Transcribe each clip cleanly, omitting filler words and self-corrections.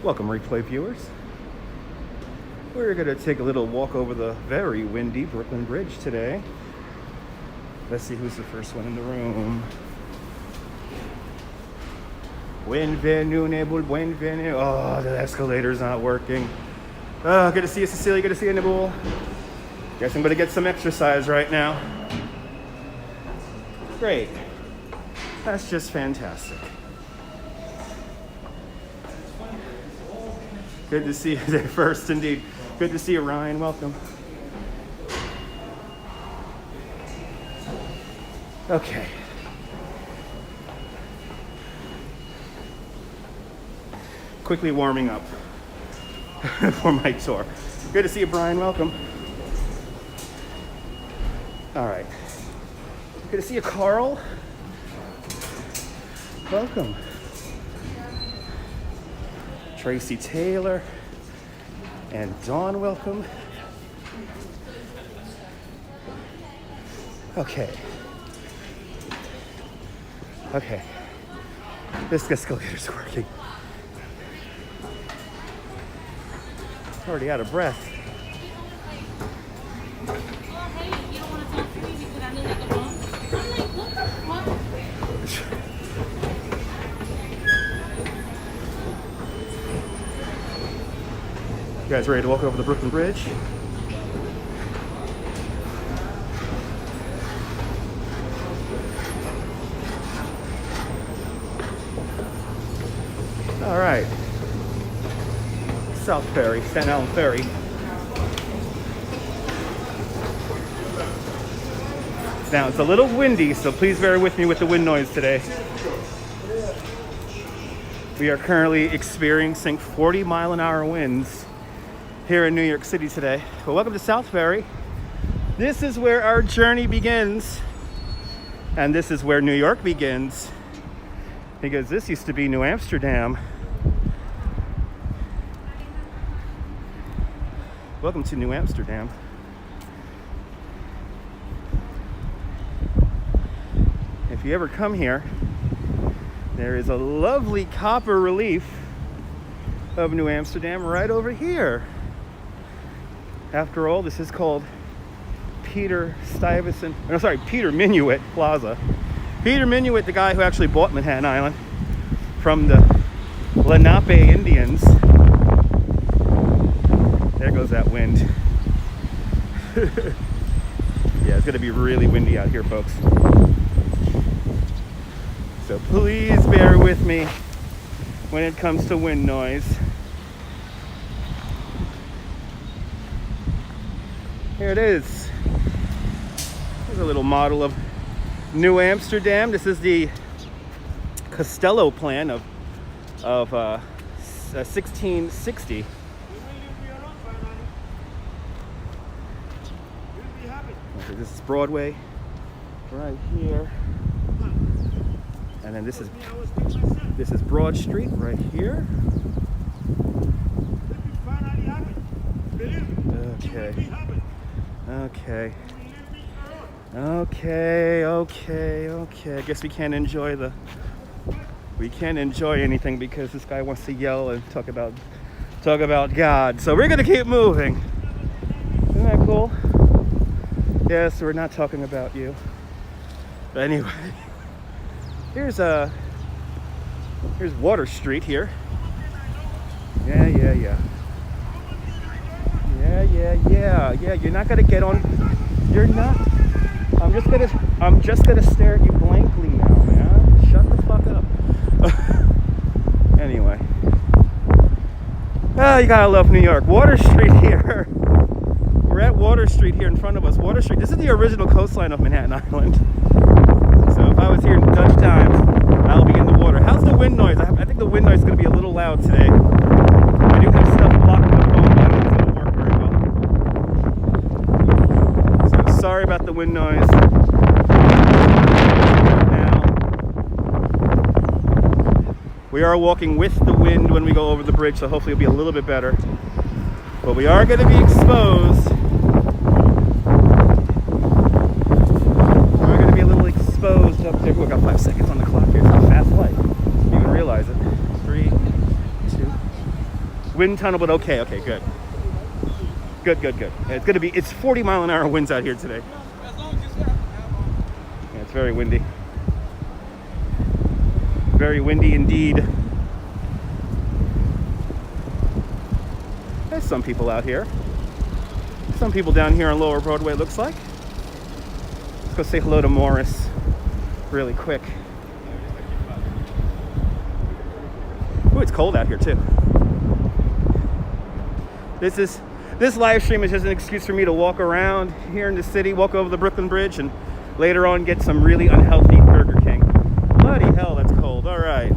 Welcome, replay viewers. We're going to take a little walk over the very windy Brooklyn Bridge today. Let's see who's the first one in the room. Bienvenue. Oh, the escalator's not working. Oh, good to see you, Cecilia. Good to see you, Nabul. Guess I'm going to get some exercise right now. Great. That's just fantastic. Good to see you there first, indeed. Good to see you, Ryan. Welcome. Okay. Quickly warming up for my tour. Good to see you, Brian. Welcome. All right. Good to see you, Carl. Welcome. Tracy Taylor and Dawn, welcome. Okay. This escalator's working. Already out of breath. You guys ready to walk over the Brooklyn Bridge? All right. South Ferry, Staten Island Ferry. Now, it's a little windy, so please bear with me with the wind noise today. We are currently experiencing 40-mile-an-hour winds here in New York City today. Well, welcome to South Ferry. This is where our journey begins. And this is where New York begins. Because this used to be New Amsterdam. Welcome to New Amsterdam. If you ever come here, there is a lovely copper relief of New Amsterdam right over here. After all, this is called Peter Minuit Plaza. Peter Minuit, the guy who actually bought Manhattan Island from the Lenape Indians. There goes that wind. Yeah, it's gonna be really windy out here, folks. So please bear with me when it comes to wind noise. Here it is. Here's a little model of New Amsterdam. This is the Castello plan of 1660. Okay, this is Broadway right here. And then this is Broad Street right here. Okay. I guess we can't enjoy anything because this guy wants to yell and talk about God. So we're gonna keep moving. Isn't that cool? Yes, we're not talking about you. But anyway, here's Water Street here. Yeah. You're not gonna get on. You're not. I'm just gonna stare at you blankly now, man. Shut the fuck up. Anyway. You gotta love New York. Water Street here. We're at Water Street here in front of us. Water Street. This is the original coastline of Manhattan Island. So if I was here in Dutch times, I'll be in the water. How's the wind noise? I think the wind noise is gonna be a little loud today. I do have stuff blocking the phone, but I don't think it'll work very well. So sorry about the wind noise. Now, we are walking with the wind when we go over the bridge, so hopefully it'll be a little bit better. But we are going to be exposed. We're going to be a little exposed up there. We've got 5 seconds on the clock here. It's a fast flight. You can realize it. 3, 2, Wind tunnel, but okay, good. Good. Yeah, it's 40-mile-an-hour winds out here today. Yeah, it's very windy. Very windy indeed. There's some people out here. Some people down here on Lower Broadway, it looks like. Let's go say hello to Morris really quick. Ooh, it's cold out here too. This live stream is just an excuse for me to walk around here in the city, walk over the Brooklyn Bridge, and later on get some really unhealthy Burger King. Bloody hell, that's cold. All right.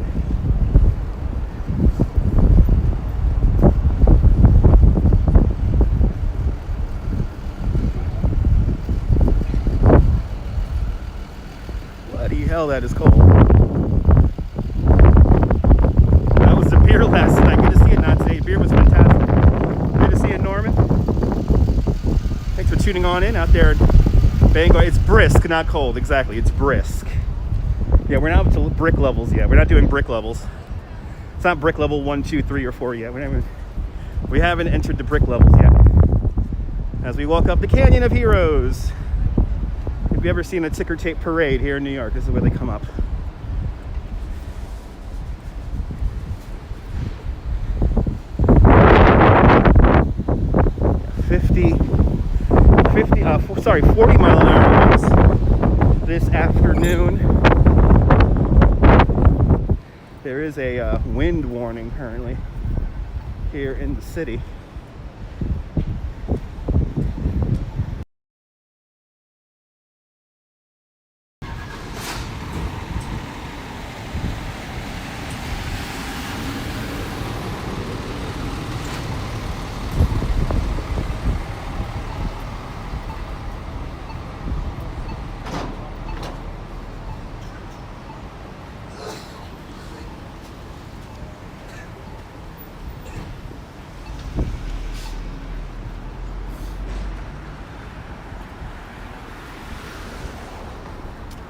Bloody hell, that is cold. That was the beer last night. Good to see it, Nazi. Beer was fantastic. Good to see you, Norman. Thanks for tuning on in out there in Bangor. It's brisk, not cold. Exactly, it's brisk. Yeah, we're not up to brick levels yet. We're not doing brick levels. It's not brick level 1, 2, 3, or 4 yet. We haven't entered the brick levels yet. As we walk up the Canyon of Heroes. Have you ever seen a ticker tape parade here in New York? This is where they come up. Yeah, 40-mile-an-hour winds this afternoon. There is a wind warning currently here in the city.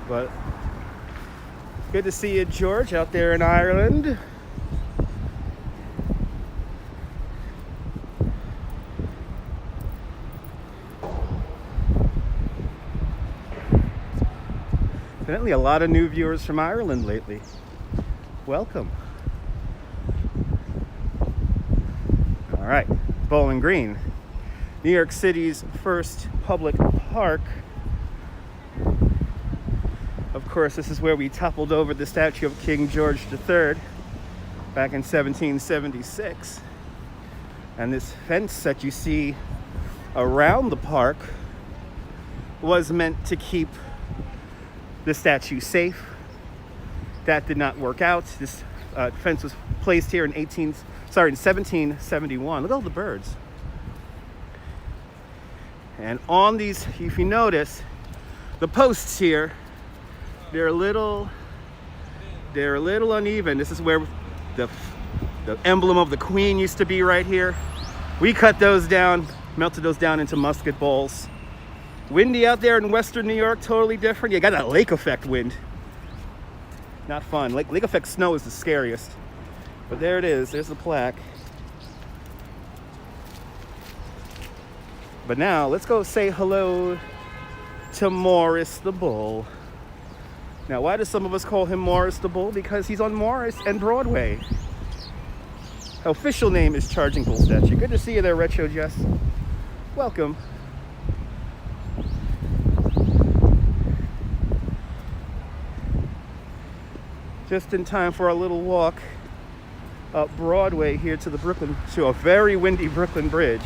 But good to see you, George, out there in Ireland. Evidently a lot of new viewers from Ireland lately. Welcome. All right, Bowling Green, New York City's first public park. Of course, this is where we toppled over the statue of King George III back in 1776. And this fence that you see around the park was meant to keep the statue safe. That did not work out. This fence was placed here in 1771. Look at all the birds. And on these, if you notice, the posts here, they're a little uneven. This is where the emblem of the Queen used to be, right here. We cut those down, melted those down into musket balls. Windy out there in western New York, totally different. You got that lake effect wind. Not fun. Lake effect snow is the scariest. But there it is. There's the plaque. But now let's go say hello to Morris the Bull. Now, why do some of us call him Morris the Bull? Because he's on Morris and Broadway. Official name is Charging Bull Statue. Good to see you there, Retro Jess. Welcome. Just in time for our little walk up Broadway here to a very windy Brooklyn Bridge.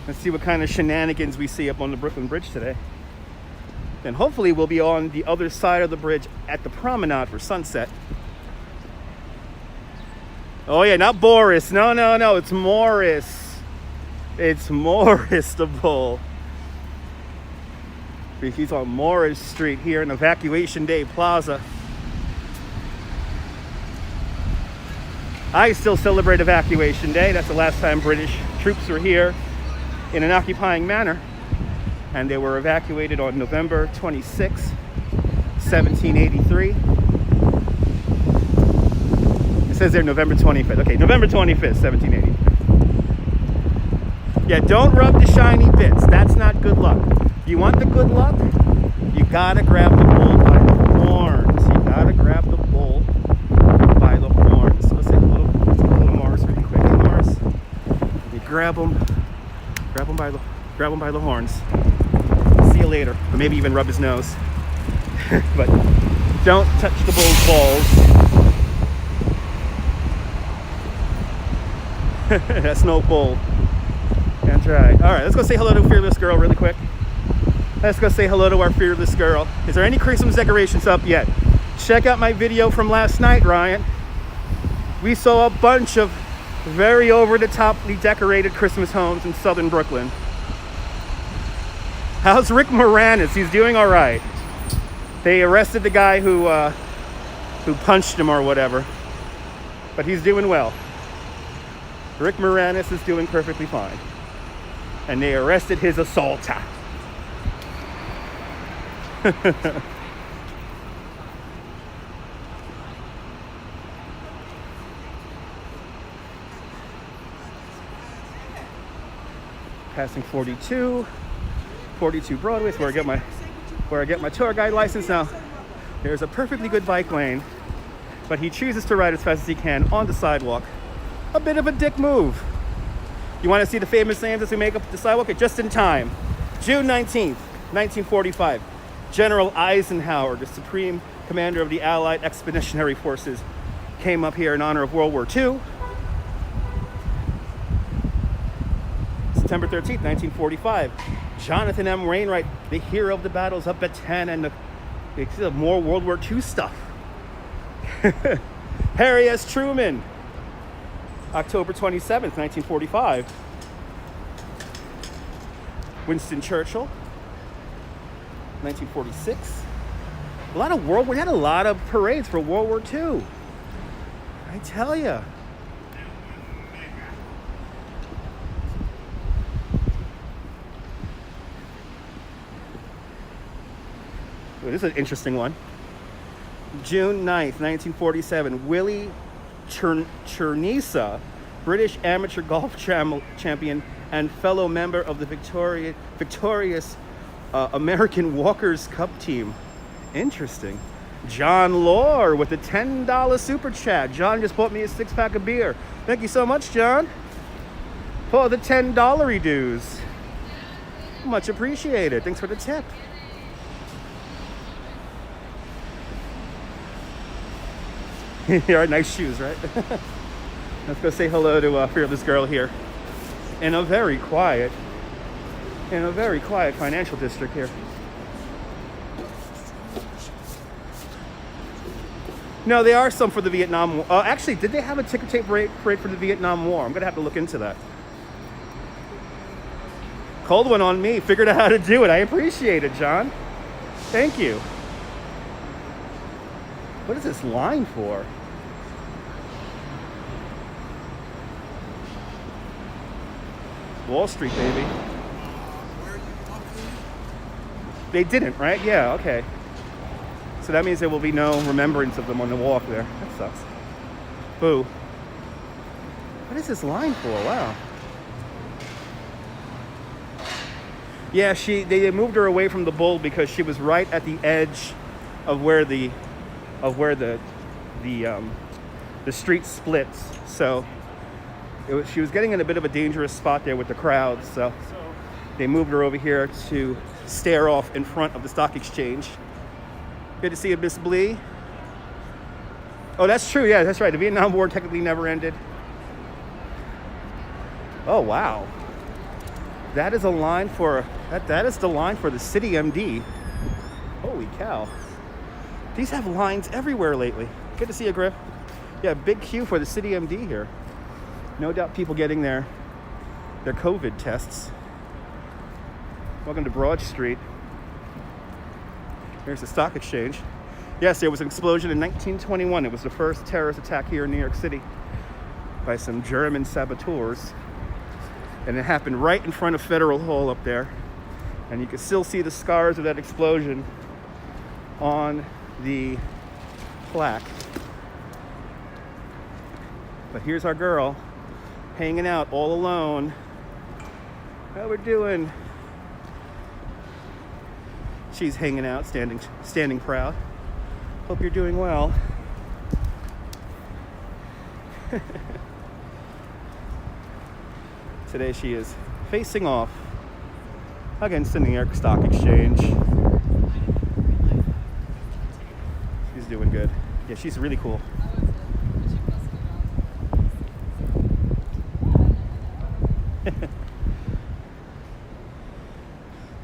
Let's see what kind of shenanigans we see up on the Brooklyn Bridge today. Then hopefully we'll be on the other side of the bridge at the promenade for sunset. Oh yeah, not Boris. No, it's Morris. It's Morris the Bull. He's on Morris Street here in Evacuation Day Plaza. I still celebrate Evacuation Day. That's the last time British troops were here in an occupying manner, and they were evacuated on November 26, 1783. says there November 25th. Okay, November 25th, 1780. Yeah, don't rub the shiny bits. That's not good luck. You want the good luck? You gotta grab the bull by the horns. You gotta grab the bull by the horns. Let's say hello to Morris really quick. Hey, Morris. You grab him by the horns. See you later. Or maybe even rub his nose. But don't touch the bull's balls. That's no bull. Can't try. All right, let's go say hello to Fearless Girl really quick. Let's go say hello to our Fearless Girl. Is there any Christmas decorations up yet? Check out my video from last night, Ryan. We saw a bunch of very over-the-toply decorated Christmas homes in southern Brooklyn. How's Rick Moranis? He's doing all right. They arrested the guy who punched him or whatever, but he's doing well. Rick Moranis is doing perfectly fine. And they arrested his assaulter. Passing 42 Broadway is where I get my tour guide license. Now, there's a perfectly good bike lane, but he chooses to ride as fast as he can on the sidewalk. A bit of a dick move. You want to see the famous names as we make up the sidewalk? Okay, just in time. June 19th, 1945. General Eisenhower, the supreme commander of the Allied Expeditionary Forces, came up here in honor of World War II. September 13th, 1945. Jonathan M. Wainwright, the hero of the battles up at 10, and the more World War II stuff. Harry S. Truman, October 27th, 1945. Winston Churchill, 1946. We had a lot of parades for World War II. I tell ya. Ooh, this is an interesting one. June 9th, 1947. Willie Chernisa, British amateur golf champion and fellow member of the victorious American Walkers Cup team. Interesting. John Lore with a $10 super chat. John just bought me a 6-pack of beer. Thank you so much, John, for the $10 dues. Much appreciated. Thanks for the tip. Yeah, nice shoes, right? Let's go say hello to Fearless Girl here in a very quiet financial district here. No, there are some for the Vietnam War. Actually, did they have a ticker tape parade for the Vietnam War? I'm gonna have to look into that. Cold one on me. Figured out how to do it. I appreciate it, John. Thank you. What is this line for? Wall Street, baby. They didn't, right? Yeah, okay. So that means there will be no remembrance of them on the walk there. That sucks. Boo. What is this line for? Wow. Yeah, they moved her away from the bull because she was right at the edge of where the street splits. So she was getting in a bit of a dangerous spot there with the crowds. So they moved her over here to stare off in front of the stock exchange. Good to see you, Miss Blee. Oh, that's true. Yeah, that's right. The Vietnam War technically never ended. Oh, wow. That is a line for that is the line for the city MD. Holy cow. These have lines everywhere lately. Good to see you, Griff. Yeah, big queue for the city MD here. No doubt people getting their COVID tests. Welcome to Broad Street. Here's the stock exchange. Yes, there was an explosion in 1921. It was the first terrorist attack here in New York City by some German saboteurs. And it happened right in front of Federal Hall up there. And you can still see the scars of that explosion on the plaque. But here's our girl, hanging out all alone. How we're doing? She's hanging out, standing proud. Hope you're doing well. Today she is facing off against the New York Stock Exchange. She's doing good. Yeah, she's really cool.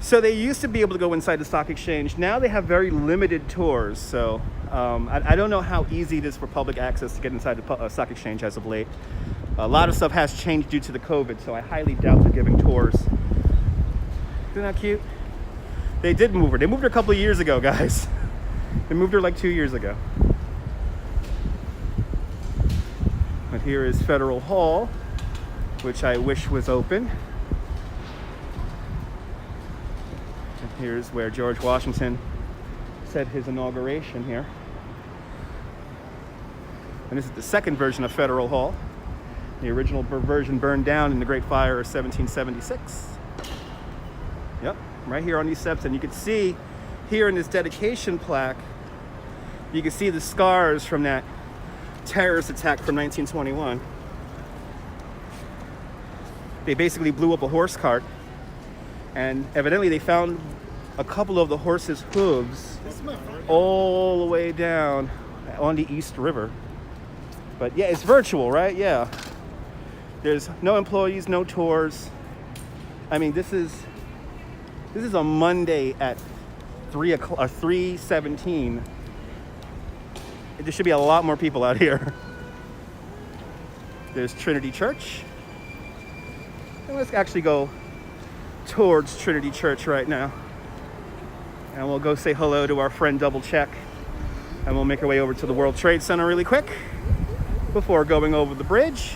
So they used to be able to go inside the stock exchange. Now they have very limited tours. So I don't know how easy it is for public access to get inside the stock exchange as of late. A lot of stuff has changed due to the COVID, so I highly doubt they're giving tours. Isn't that cute? They did move her. They moved her a couple of years ago, guys. They moved her like 2 years ago. But here is Federal Hall, which I wish was open. And here's where George Washington said his inauguration here. And this is the second version of Federal Hall. The original version burned down in the Great Fire of 1776. Yep, right here on these steps. And you can see here in this dedication plaque, you can see the scars from that terrorist attack from 1921. They basically blew up a horse cart, and evidently they found a couple of the horse's hooves all the way down on the East River. But yeah, it's virtual, right? Yeah. There's no employees, no tours. I mean, this is a Monday at 3:17. There should be a lot more people out here. There's Trinity Church. And let's actually go towards Trinity Church right now. And we'll go say hello to our friend Double Check. And we'll make our way over to the World Trade Center really quick before going over the bridge.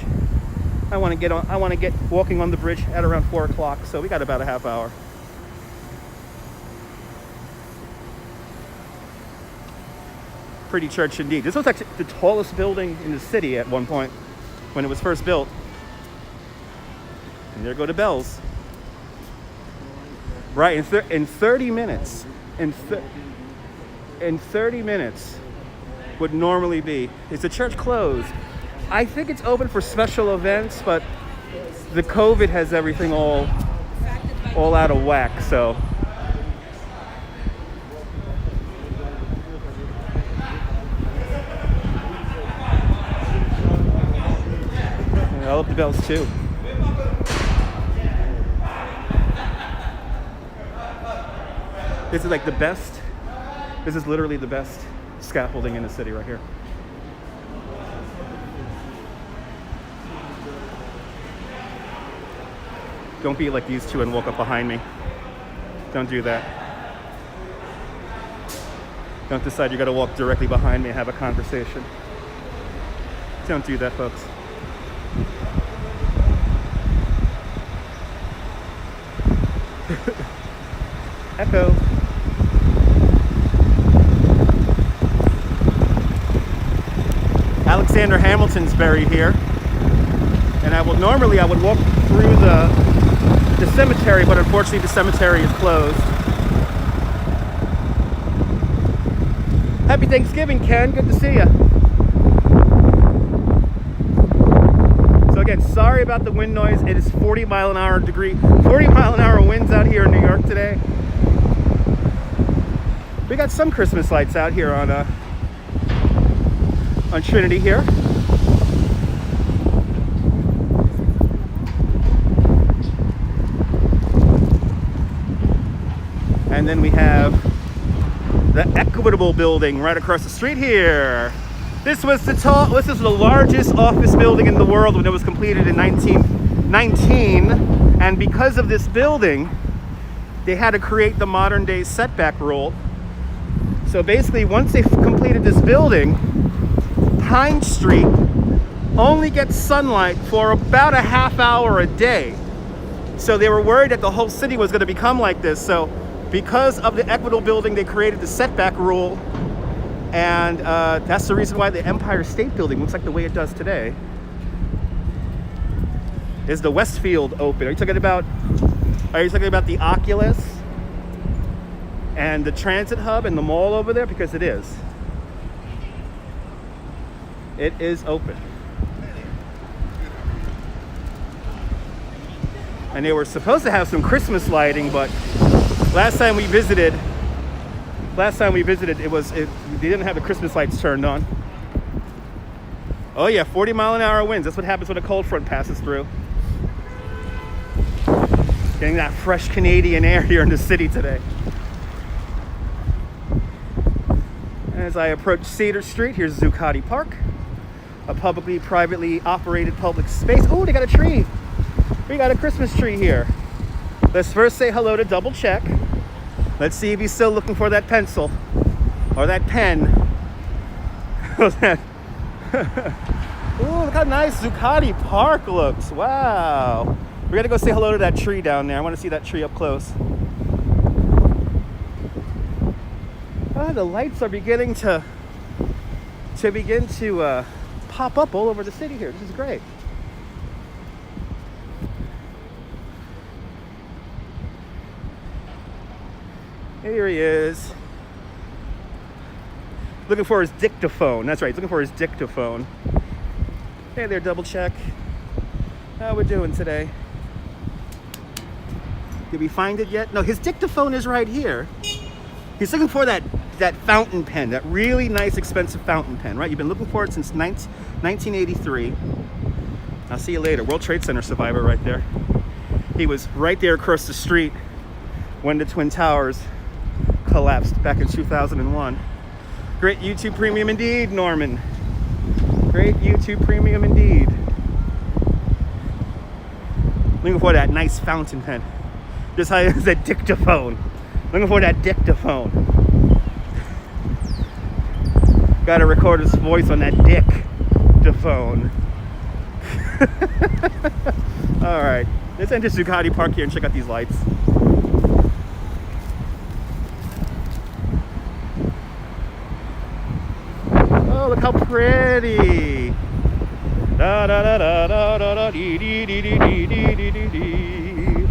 I want to get walking on the bridge at around 4 o'clock, so we got about a half hour. Pretty church indeed. This was actually the tallest building in the city at one point when it was first built. And there go the bells. Right, in 30 minutes, in 30 minutes would normally be. Is the church closed? I think it's open for special events, but the COVID has everything all out of whack, so. I love the bells too. This is like the best. This is literally the best scaffolding in the city right here. Don't be like these two and walk up behind me. Don't do that. Don't decide you're gonna walk directly behind me and have a conversation. Don't do that, folks. Echo. Alexander Hamilton's buried here, and I would walk through the cemetery, but unfortunately the cemetery is closed. Happy Thanksgiving, Ken. Good to see you. So again, sorry about the wind noise. It is 40 mile an hour winds out here in New York today. We got some Christmas lights out here on Trinity here. And then we have the Equitable building right across the street here. This is the largest office building in the world when it was completed in 1919. And because of this building, they had to create the modern day setback rule. So basically, once they completed this building, Pine Street only gets sunlight for about a half hour a day. So they were worried that the whole city was going to become like this. So because of the Equitable building, they created the setback rule. And that's the reason why the Empire State Building looks like the way it does today. Is the Westfield open? Are you talking about the Oculus and the transit hub and the mall over there? Because it is. It is open. And they were supposed to have some Christmas lighting, but last time we visited, they didn't have the Christmas lights turned on. Oh yeah, 40-mile-an-hour winds. That's what happens when a cold front passes through. Getting that fresh Canadian air here in the city today. As I approach Cedar Street, here's Zuccotti Park, a privately operated public space. Oh, they got a tree. We got a Christmas tree here. Let's first say hello to Double Check. Let's see if he's still looking for that pencil or that pen. Ooh, look how nice Zuccotti Park looks. Wow. We gotta go say hello to that tree down there. I want to see that tree up close. Oh, the lights are beginning to pop up all over the city here. This is great. Here he is. Looking for his dictaphone. That's right, he's looking for his dictaphone. Hey there, Double Check. How we doing today? Did we find it yet? No, his dictaphone is right here. He's looking for that fountain pen, that really nice, expensive fountain pen, right? You've been looking for it since 1983. I'll see you later. World Trade Center survivor right there. He was right there across the street when the Twin Towers collapsed back in 2001. Great YouTube premium indeed, Norman. Great YouTube premium indeed. Looking for that nice fountain pen. Just how is that dictaphone. Looking for that dictaphone. Gotta record his voice on that dictaphone. Alright, let's enter Zuccotti Park here and check out these lights. Oh, look how pretty. Da da da da da da da dee dee dee dee dee dee dee dee dee.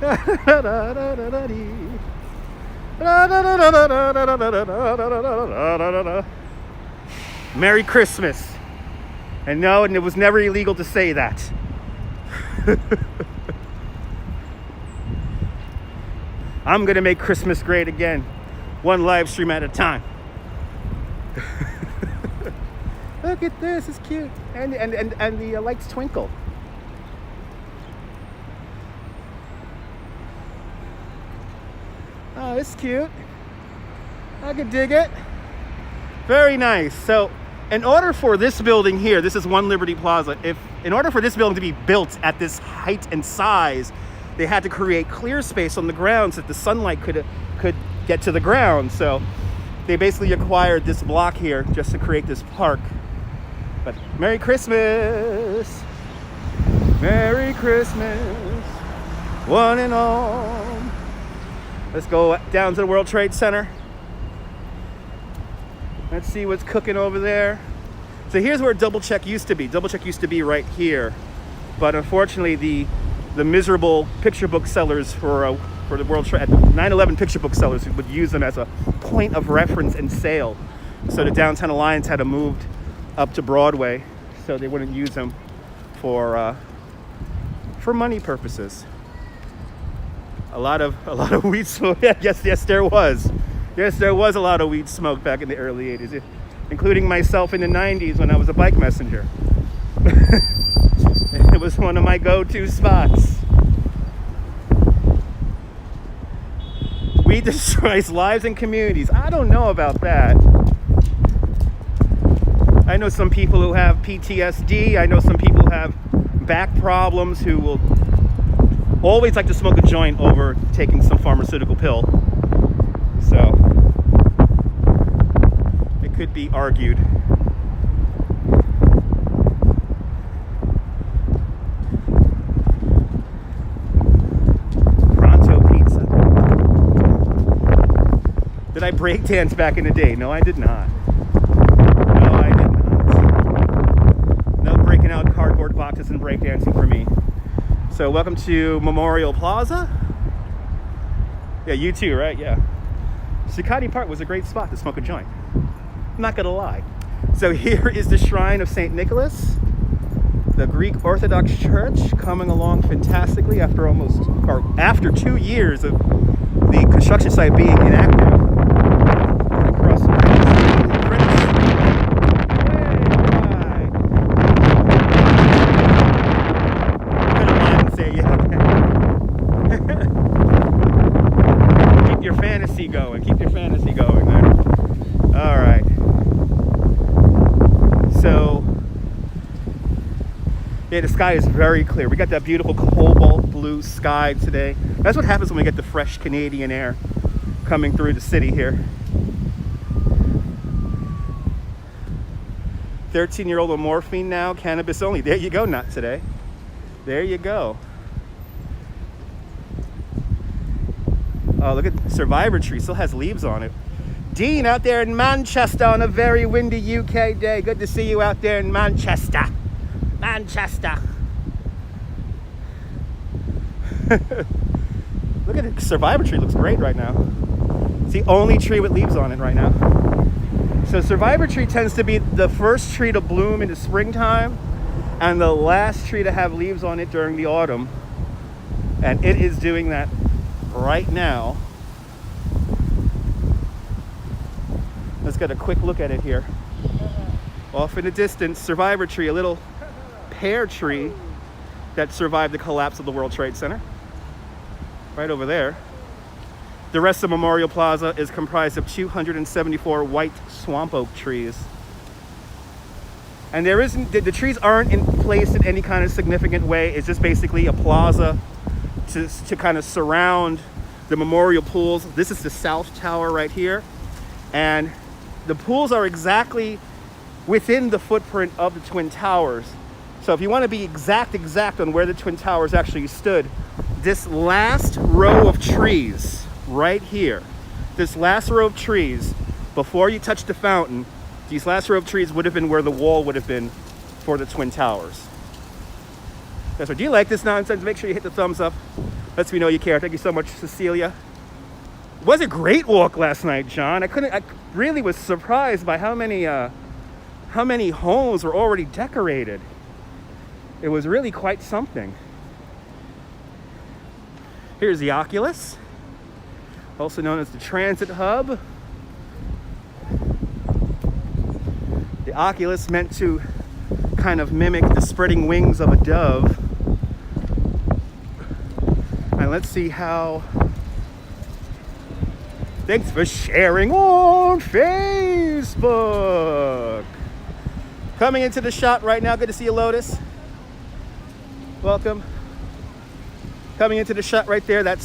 Da da da da da dee. Da da da da da da da da da da. Merry Christmas. And no, and it was never illegal to say that. I'm gonna make Christmas great again, one live stream at a time. Look at this, it's cute. And the lights twinkle. Oh, it's cute. I could dig it. Very nice. So in order for this building here, this is One Liberty Plaza, in order for this building to be built at this height and size, they had to create clear space on the ground so that the sunlight could get to the ground. So they basically acquired this block here just to create this park. But Merry Christmas. Merry Christmas, one and all. Let's go down to the World Trade Center. Let's see what's cooking over there. So here's where Double Check used to be. Double Check used to be right here. But unfortunately, the miserable picture book sellers for the World Trade, 9/11 picture book sellers would use them as a point of reference and sale. So the Downtown Alliance had to move up to Broadway so they wouldn't use them for money purposes. A lot of weed smoke. Yes, there was. Yes, there was a lot of weed smoke back in the early 80s, including myself in the 90s when I was a bike messenger. It was one of my go-to spots. Weed destroys lives and communities. I don't know about that. I know some people who have PTSD. I know some people who have back problems who will always like to smoke a joint over taking some pharmaceutical pill. So it could be argued. Pronto pizza. Did I break dance back in the day? No, I did not. No, I did not. No breaking out cardboard practicing breakdancing for me. So welcome to Memorial Plaza. Yeah, you too, right? Yeah. Zuccotti Park was a great spot to smoke a joint. I'm not gonna lie. So here is the shrine of St. Nicholas, the Greek Orthodox Church, coming along fantastically after 2 years of the construction site being inactive. Across the Keep your fantasy going. Keep your fantasy going there. All right. So, yeah, the sky is very clear. We got that beautiful cobalt blue sky today. That's what happens when we get the fresh Canadian air coming through the city here. 13-year-old on morphine now, cannabis only. There you go, not today. There you go. Oh, look at Survivor Tree, still has leaves on it. Dean out there in Manchester on a very windy UK day. Good to see you out there in Manchester. Manchester. Look at it, Survivor Tree looks great right now. It's the only tree with leaves on it right now. So Survivor Tree tends to be the first tree to bloom in the springtime and the last tree to have leaves on it during the autumn. And it is doing that right now. Let's get a quick look at it here. Off in the distance, Survivor Tree, a little pear tree that survived the collapse of the World Trade Center. Right over there. The rest of Memorial Plaza is comprised of 274 white swamp oak trees. And the trees aren't in place in any kind of significant way. It's just basically a plaza to kind of surround the memorial pools. This is the South Tower right here. And the pools are exactly within the footprint of the Twin Towers. So if you want to be exact on where the Twin Towers actually stood, this last row of trees right here, this last row of trees, before you touch the fountain, these last row of trees would have been where the wall would have been for the Twin Towers. That's right. Do you like this nonsense? Make sure you hit the thumbs up. Lets me know you care. Thank you so much, Cecilia. It was a great walk last night, John. I really was surprised by how many homes were already decorated. It was really quite something. Here's the Oculus, also known as the Transit Hub. The Oculus meant to kind of mimic the spreading wings of a dove. And let's see how... Thanks for sharing on Facebook. Coming into the shot right now. Good to see you, Lotus. Welcome. Coming into the shot right there. That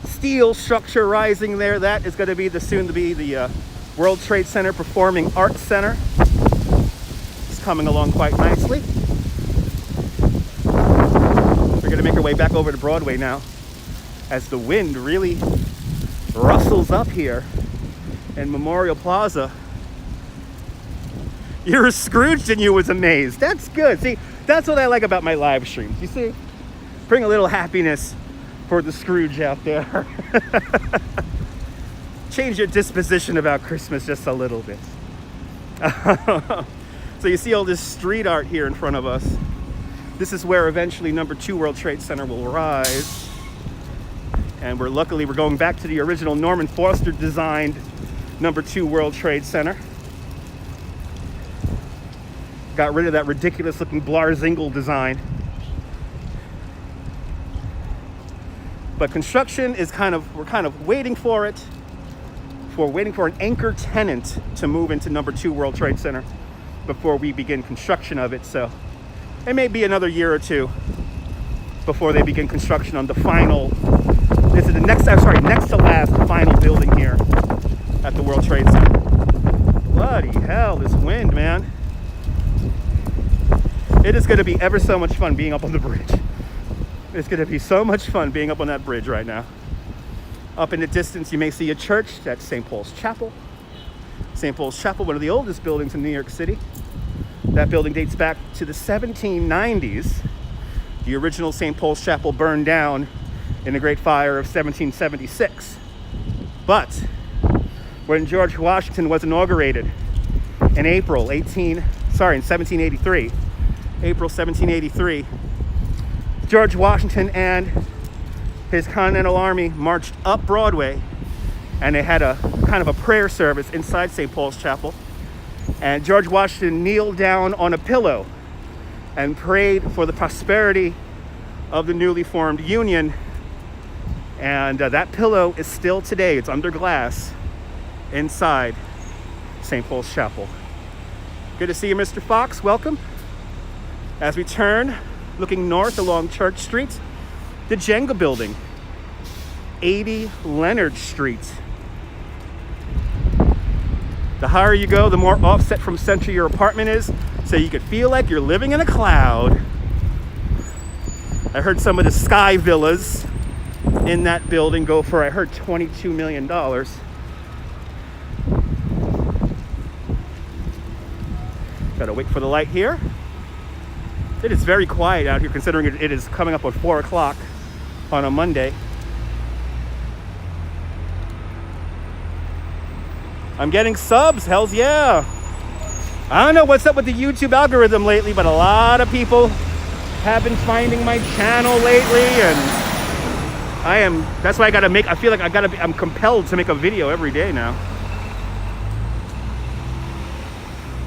steel structure rising there. That is going to be the soon-to-be the World Trade Center Performing Arts Center. It's coming along quite nicely. We're going to make our way back over to Broadway now as the wind really rustles up here in Memorial Plaza. You're as Scrooged and you was amazed. That's good. See, that's what I like about my live streams. You see? Bring a little happiness for the Scrooge out there. Change your disposition about Christmas just a little bit. So you see all this street art here in front of us. This is where eventually number 2 World Trade Center will rise. And we're going back to the original Norman Foster designed number 2 World Trade Center. Got rid of that ridiculous looking Blarzingle design. But construction is we're kind of waiting for it. We're waiting for an anchor tenant to move into number 2 World Trade Center before we begin construction of it. So it may be another year or two before they begin construction on the final. This is the next to last final building here at the World Trade Center. Bloody hell, this wind, man. It is going to be ever so much fun being up on the bridge. It's going to be so much fun being up on that bridge right now. Up in the distance, you may see a church. That's St. Paul's Chapel. St. Paul's Chapel, one of the oldest buildings in New York City. That building dates back to the 1790s. The original St. Paul's Chapel burned down in the Great Fire of 1776. But when George Washington was inaugurated in April 1783, George Washington and his Continental Army marched up Broadway, and they had a kind of a prayer service inside St. Paul's Chapel. And George Washington kneeled down on a pillow and prayed for the prosperity of the newly formed Union. And that pillow is still today, it's under glass, inside St. Paul's Chapel. Good to see you, Mr. Fox. Welcome. As we turn, looking north along Church Street, the Jenga building, 80 Leonard Street. The higher you go, the more offset from center your apartment is, so you could feel like you're living in a cloud. I heard some of the sky villas in that building go for, I heard, $22 million. Gotta wait for the light here. It is very quiet out here, considering it is coming up at 4 o'clock on a Monday. I'm getting subs, hells yeah. I don't know what's up with the YouTube algorithm lately, but a lot of people have been finding my channel lately, and that's why I feel like I'm compelled to make a video every day now.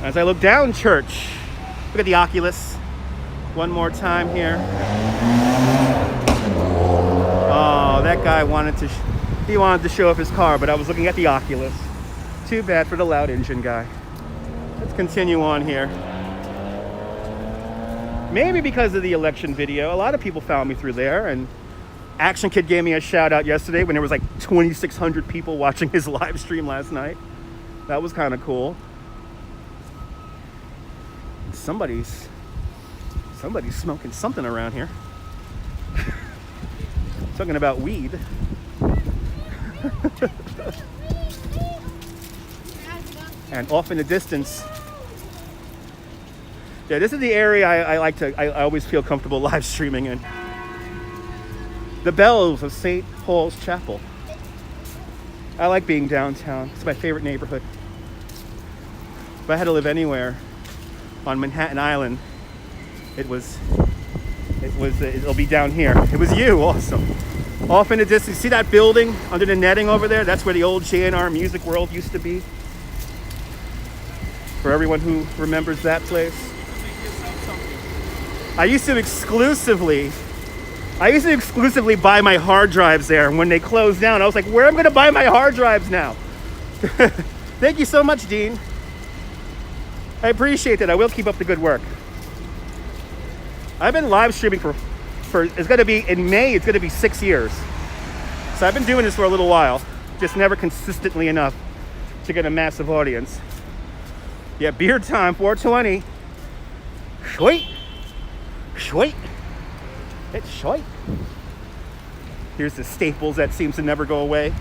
As I look down Church, look at the Oculus. One more time here. Oh, that guy wanted to show off his car, but I was looking at the Oculus. Too bad for the loud engine guy. Let's continue on here. Maybe because of the election video, a lot of people found me through there, and Action Kid gave me a shout out yesterday when there was like 2,600 people watching his live stream last night. That was kind of cool. Somebody's smoking something around here. Talking about weed. And off in the distance, yeah, this is the area I always feel comfortable live streaming in. The bells of St. Paul's Chapel. I like being downtown. It's my favorite neighborhood. If I had to live anywhere on Manhattan Island, it'll be down here. It was you, awesome. Off in the distance, see that building under the netting over there? That's where the old J&R Music World used to be. For everyone who remembers that place. I used to exclusively buy my hard drives there. And when they closed down, I was like, where am I going to buy my hard drives now? Thank you so much, Dean. I appreciate that. I will keep up the good work. I've been live streaming for it's going to be, in May, it's going to be 6 years. So I've been doing this for a little while, just never consistently enough to get a massive audience. Yeah, beer time, 420. Sweet. Sweet. It's sweet. Here's the Staples that seems to never go away.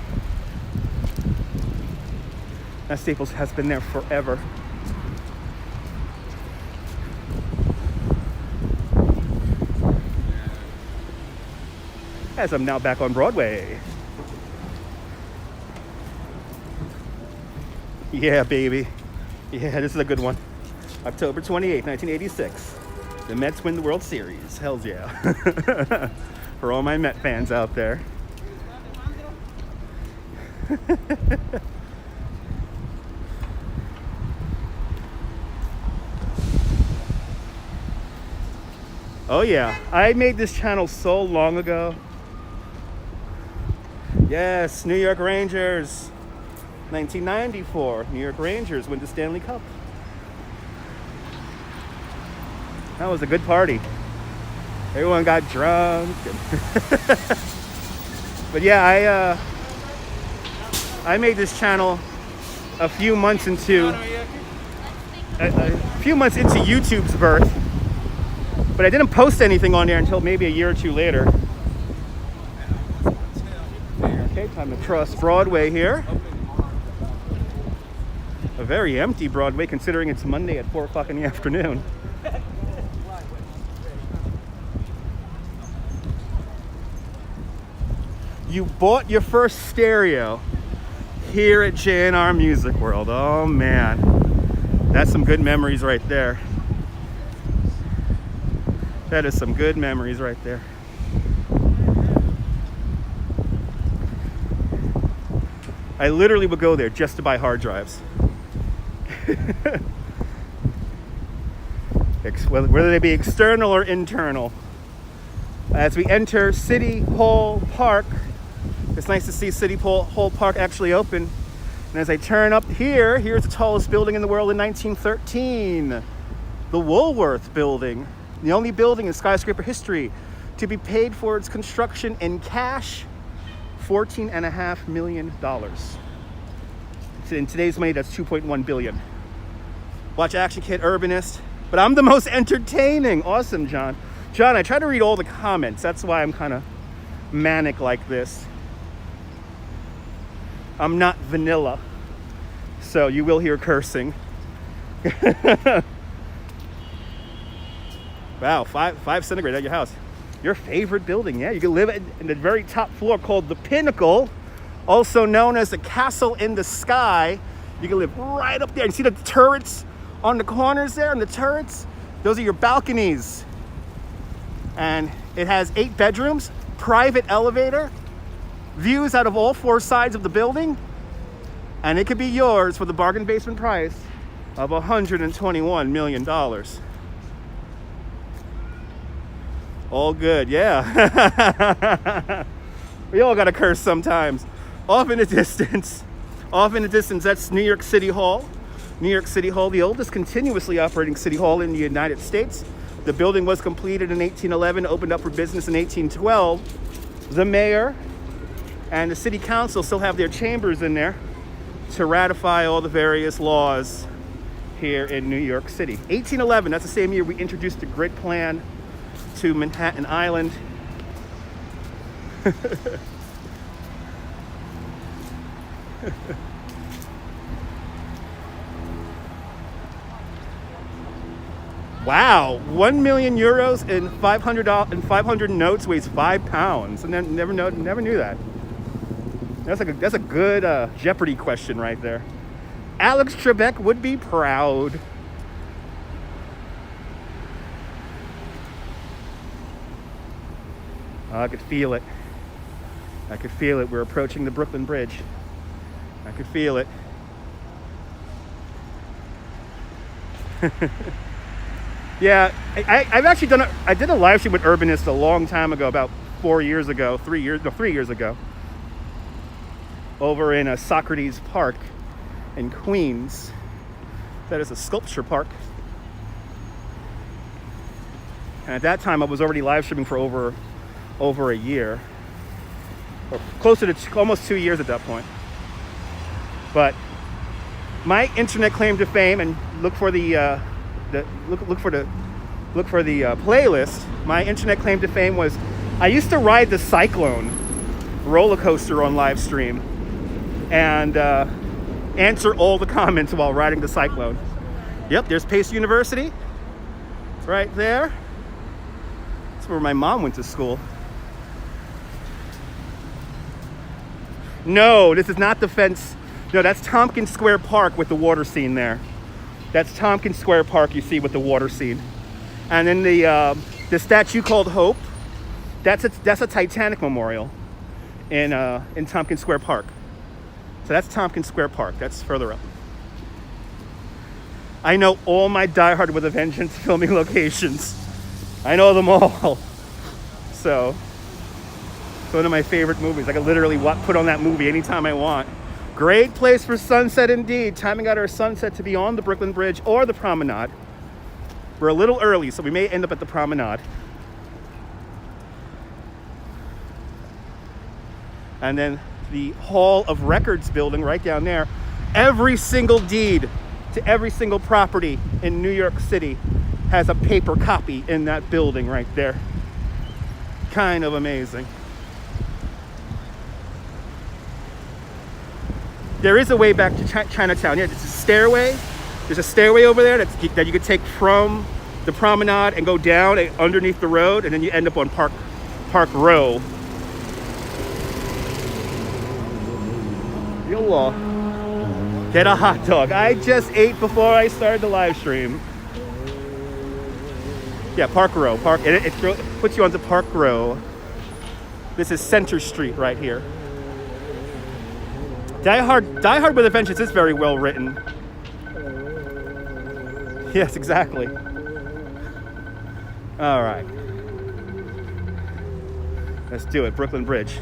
That Staples has been there forever. As I'm now back on Broadway. Yeah, baby. Yeah, this is a good one. October 28th, 1986. The Mets win the World Series. Hells yeah. For all my Met fans out there. Oh yeah, I made this channel so long ago. Yes, New York Rangers. 1994, New York Rangers win the Stanley Cup. That was a good party. Everyone got drunk. But yeah, I made this channel a few months into YouTube's birth. But I didn't post anything on there until maybe a year or two later. Okay, time to cross Broadway here. A very empty Broadway considering it's Monday at 4 o'clock in the afternoon. You bought your first stereo here at J&R Music World. Oh man, that's some good memories right there. That is some good memories right there. I literally would go there just to buy hard drives. Whether they be external or internal. As we enter City Hall Park, it's nice to see City Hall Park actually open. And as I turn up here, here's the tallest building in the world in 1913. The Woolworth Building. The only building in skyscraper history to be paid for its construction in cash, $14.5 million. In today's money, that's $2.1 billion. Watch Action Kid, Urbanist. But I'm the most entertaining. Awesome, John. John, I try to read all the comments. That's why I'm kind of manic like this. I'm not vanilla, so you will hear cursing. Wow, five centigrade at your house. Your favorite building, yeah. You can live in the very top floor called the Pinnacle, also known as the Castle in the Sky. You can live right up there. You see the turrets on the corners there, and the turrets? Those are your balconies. And it has 8 bedrooms, private elevator, views out of all 4 sides of the building, and it could be yours for the bargain basement price of $121 million. All good, yeah. We all gotta curse sometimes. Off in the distance, that's New York City Hall. New York City Hall, the oldest continuously operating city hall in the United States. The building was completed in 1811, opened up for business in 1812. The mayor and the city council still have their chambers in there to ratify all the various laws here in New York City. 1811, that's the same year we introduced the grid plan to Manhattan Island. Wow, 1 million euros and 500 notes weighs 5 pounds. And then never knew that. That's a good Jeopardy question right there. Alex Trebek would be proud. I could feel it. We're approaching the Brooklyn Bridge. I could feel it. Yeah, I've actually I did a live stream with Urbanist a long time ago, about 3 years ago, over in Socrates Park in Queens. That is a sculpture park. And at that time, I was already live streaming for over a year, or closer to almost 2 years at that point. But my internet claim to fame, and look for the playlist. My internet claim to fame was I used to ride the Cyclone roller coaster on live stream and answer all the comments while riding the Cyclone. Yep, there's Pace University. It's right there. That's where my mom went to school. No, this is not the fence. No, that's Tompkins Square Park with the water scene there. That's Tompkins Square Park you see with the water scene. And then the statue called Hope, that's a Titanic memorial in Tompkins Square Park. So that's Tompkins Square Park. That's further up. I know all my Die Hard with a Vengeance filming locations. I know them all. So it's one of my favorite movies. I can literally put on that movie anytime I want. Great place for sunset indeed. Timing out our sunset to be on the Brooklyn Bridge or the Promenade. We're a little early, so we may end up at the Promenade. And then the Hall of Records building right down there. Every single deed to every single property in New York City has a paper copy in that building right there. Kind of amazing. There is a way back to Chinatown. Yeah, there's a stairway. There's a stairway over there that you could take from the promenade and go down underneath the road, and then you end up on Park Row. Yalla. Get a hot dog. I just ate before I started the live stream. Yeah, Park Row. It puts you onto Park Row. This is Center Street right here. Die Hard with a Vengeance is very well written. Yes, exactly. All right. Let's do it. Brooklyn Bridge.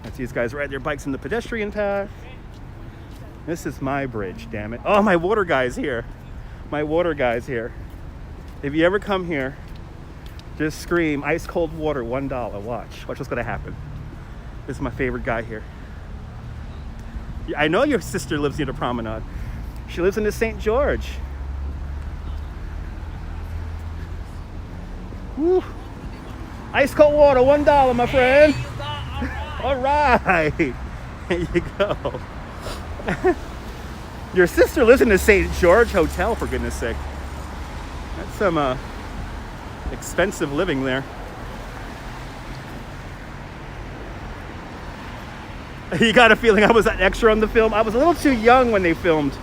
That's these guys ride their bikes in the pedestrian path. This is my bridge, damn it. Oh, my water guy's here. My water guy's here. If you ever come here, just scream ice cold water, $1. Watch what's gonna happen. This is my favorite guy here. I know your sister lives near the promenade. She lives in the St. George. Woo. Ice cold water, $1, my friend. All right. There you go. Your sister lives in the St. George Hotel, for goodness sake. That's some expensive living there. You got a feeling I was an extra on the film? I was a little too young when they filmed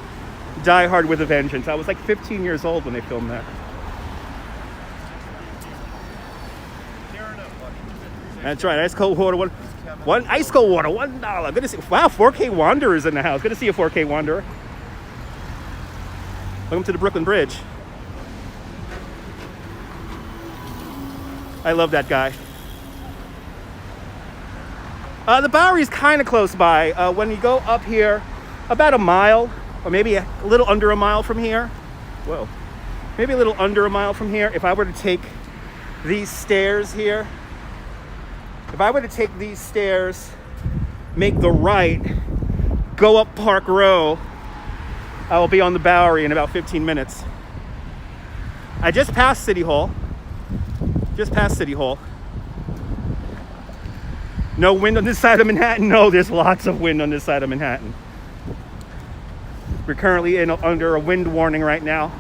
Die Hard with a Vengeance. I was like 15 years old when they filmed that. That's right, ice cold water, one ice cold water, $1. Good to see. Wow, 4K Wanderer's in the house. Good to see a 4K Wanderer. Welcome to the Brooklyn Bridge. I love that guy. The Bowery's kind of close by. When you go up here, about a mile, or maybe a little under a mile from here. Whoa. Maybe a little under a mile from here. If I were to take these stairs here, make the right, go up Park Row, I will be on the Bowery in about 15 minutes. I just passed City Hall. No wind on this side of Manhattan? No, there's lots of wind on this side of Manhattan. We're currently under a wind warning right now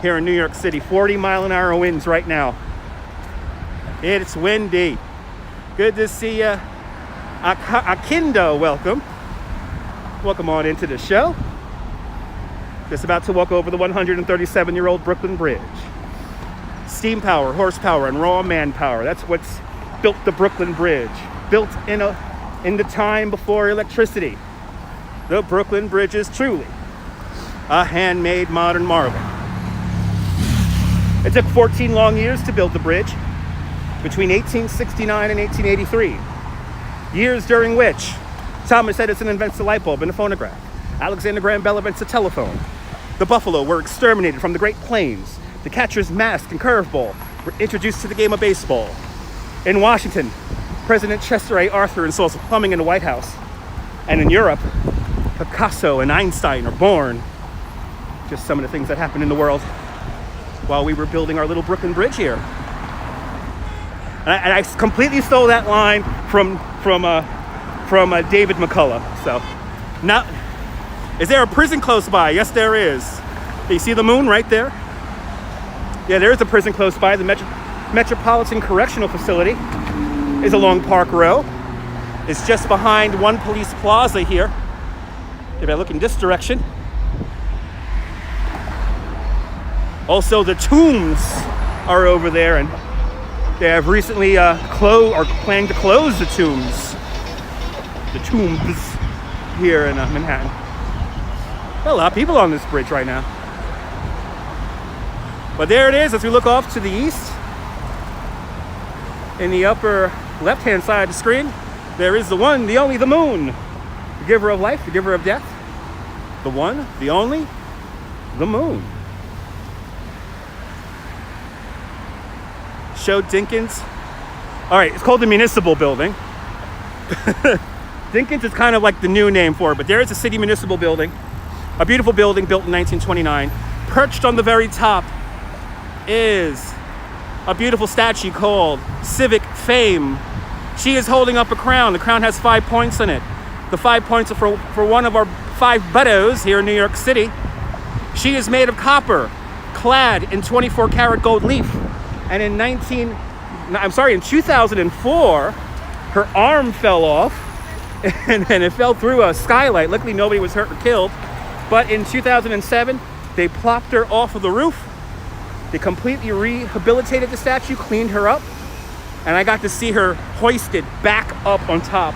here in New York City. 40-mile-an-hour winds right now. It's windy. Good to see you. Akindo, welcome. Welcome on into the show. Just about to walk over the 137-year-old Brooklyn Bridge. Steam power, horsepower, and raw manpower. That's what's built the Brooklyn Bridge. Built in the time before electricity. The Brooklyn Bridge is truly a handmade modern marvel. It took 14 long years to build the bridge, between 1869 and 1883. Years during which Thomas Edison invents the light bulb and the phonograph. Alexander Graham Bell invents the telephone. The buffalo were exterminated from the Great Plains. The catcher's mask and curveball were introduced to the game of baseball. In Washington, President Chester A. Arthur installs plumbing in the White House. And in Europe, Picasso and Einstein are born. Just some of the things that happened in the world while we were building our little Brooklyn Bridge here. And I completely stole that line from David McCullough. So, now, is there a prison close by? Yes, there is. You see the moon right there? Yeah, there is a prison close by. The Metropolitan Correctional Facility is along Park Row. It's just behind One Police Plaza here. If I look in this direction. Also, the Tombs are over there, and they have recently planning to close the Tombs. The Tombs here in Manhattan. Got a lot of people on this bridge right now. But there it is as we look off to the east. In the upper left-hand side of the screen, there is the one, the only, the moon. The giver of life, the giver of death. The one, the only, the moon. Show Dinkins. All right, it's called the Municipal Building. Dinkins is kind of like the new name for it, but there is a city municipal building. A beautiful building built in 1929. Perched on the very top is a beautiful statue called Civic Fame. She is holding up a crown. The crown has 5 points in it. The 5 points are for one of our 5 buttos here in New York City. She is made of copper, clad in 24 karat gold leaf. And in 2004, her arm fell off and it fell through a skylight. Luckily, nobody was hurt or killed. But in 2007, they plopped her off of the roof. They completely rehabilitated the statue, cleaned her up, and I got to see her hoisted back up on top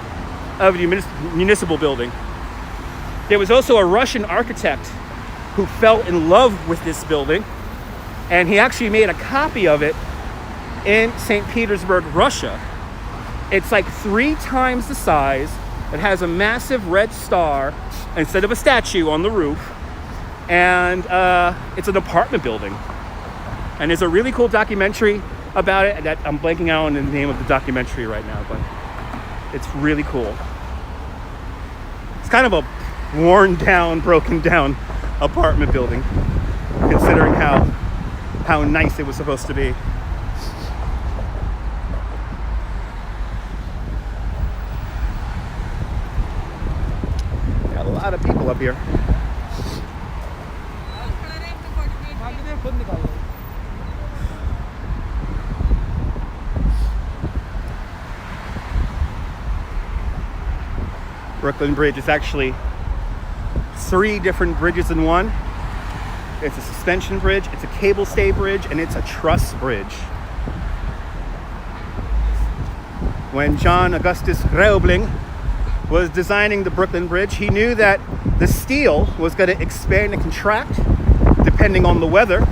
of the municipal building. There was also a Russian architect who fell in love with this building, and he actually made a copy of it in St. Petersburg, Russia. It's like 3 times the size. It has a massive red star instead of a statue on the roof, and it's an apartment building. And there's a really cool documentary about it that I'm blanking out on the name of the documentary right now, but it's really cool. It's kind of a worn down, broken down apartment building, considering how nice it was supposed to be. Got a lot of people up here. Brooklyn Bridge is actually 3 different bridges in one. It's a suspension bridge, it's a cable stay bridge, and it's a truss bridge. When John Augustus Roebling was designing the Brooklyn Bridge, he knew that the steel was going to expand and contract depending on the weather,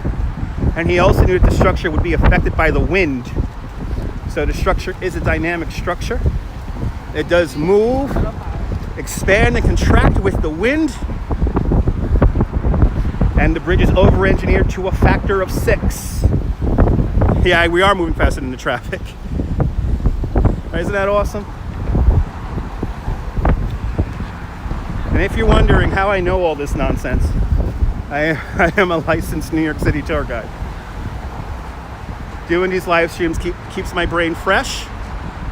and he also knew that the structure would be affected by the wind. So the structure is a dynamic structure. It does move, expand and contract with the wind, and the bridge is over-engineered to a factor of 6. Yeah, we are moving faster than the traffic. Isn't that awesome? And if you're wondering how I know all this nonsense, I am a licensed New York City tour guide. Doing these live streams keeps my brain fresh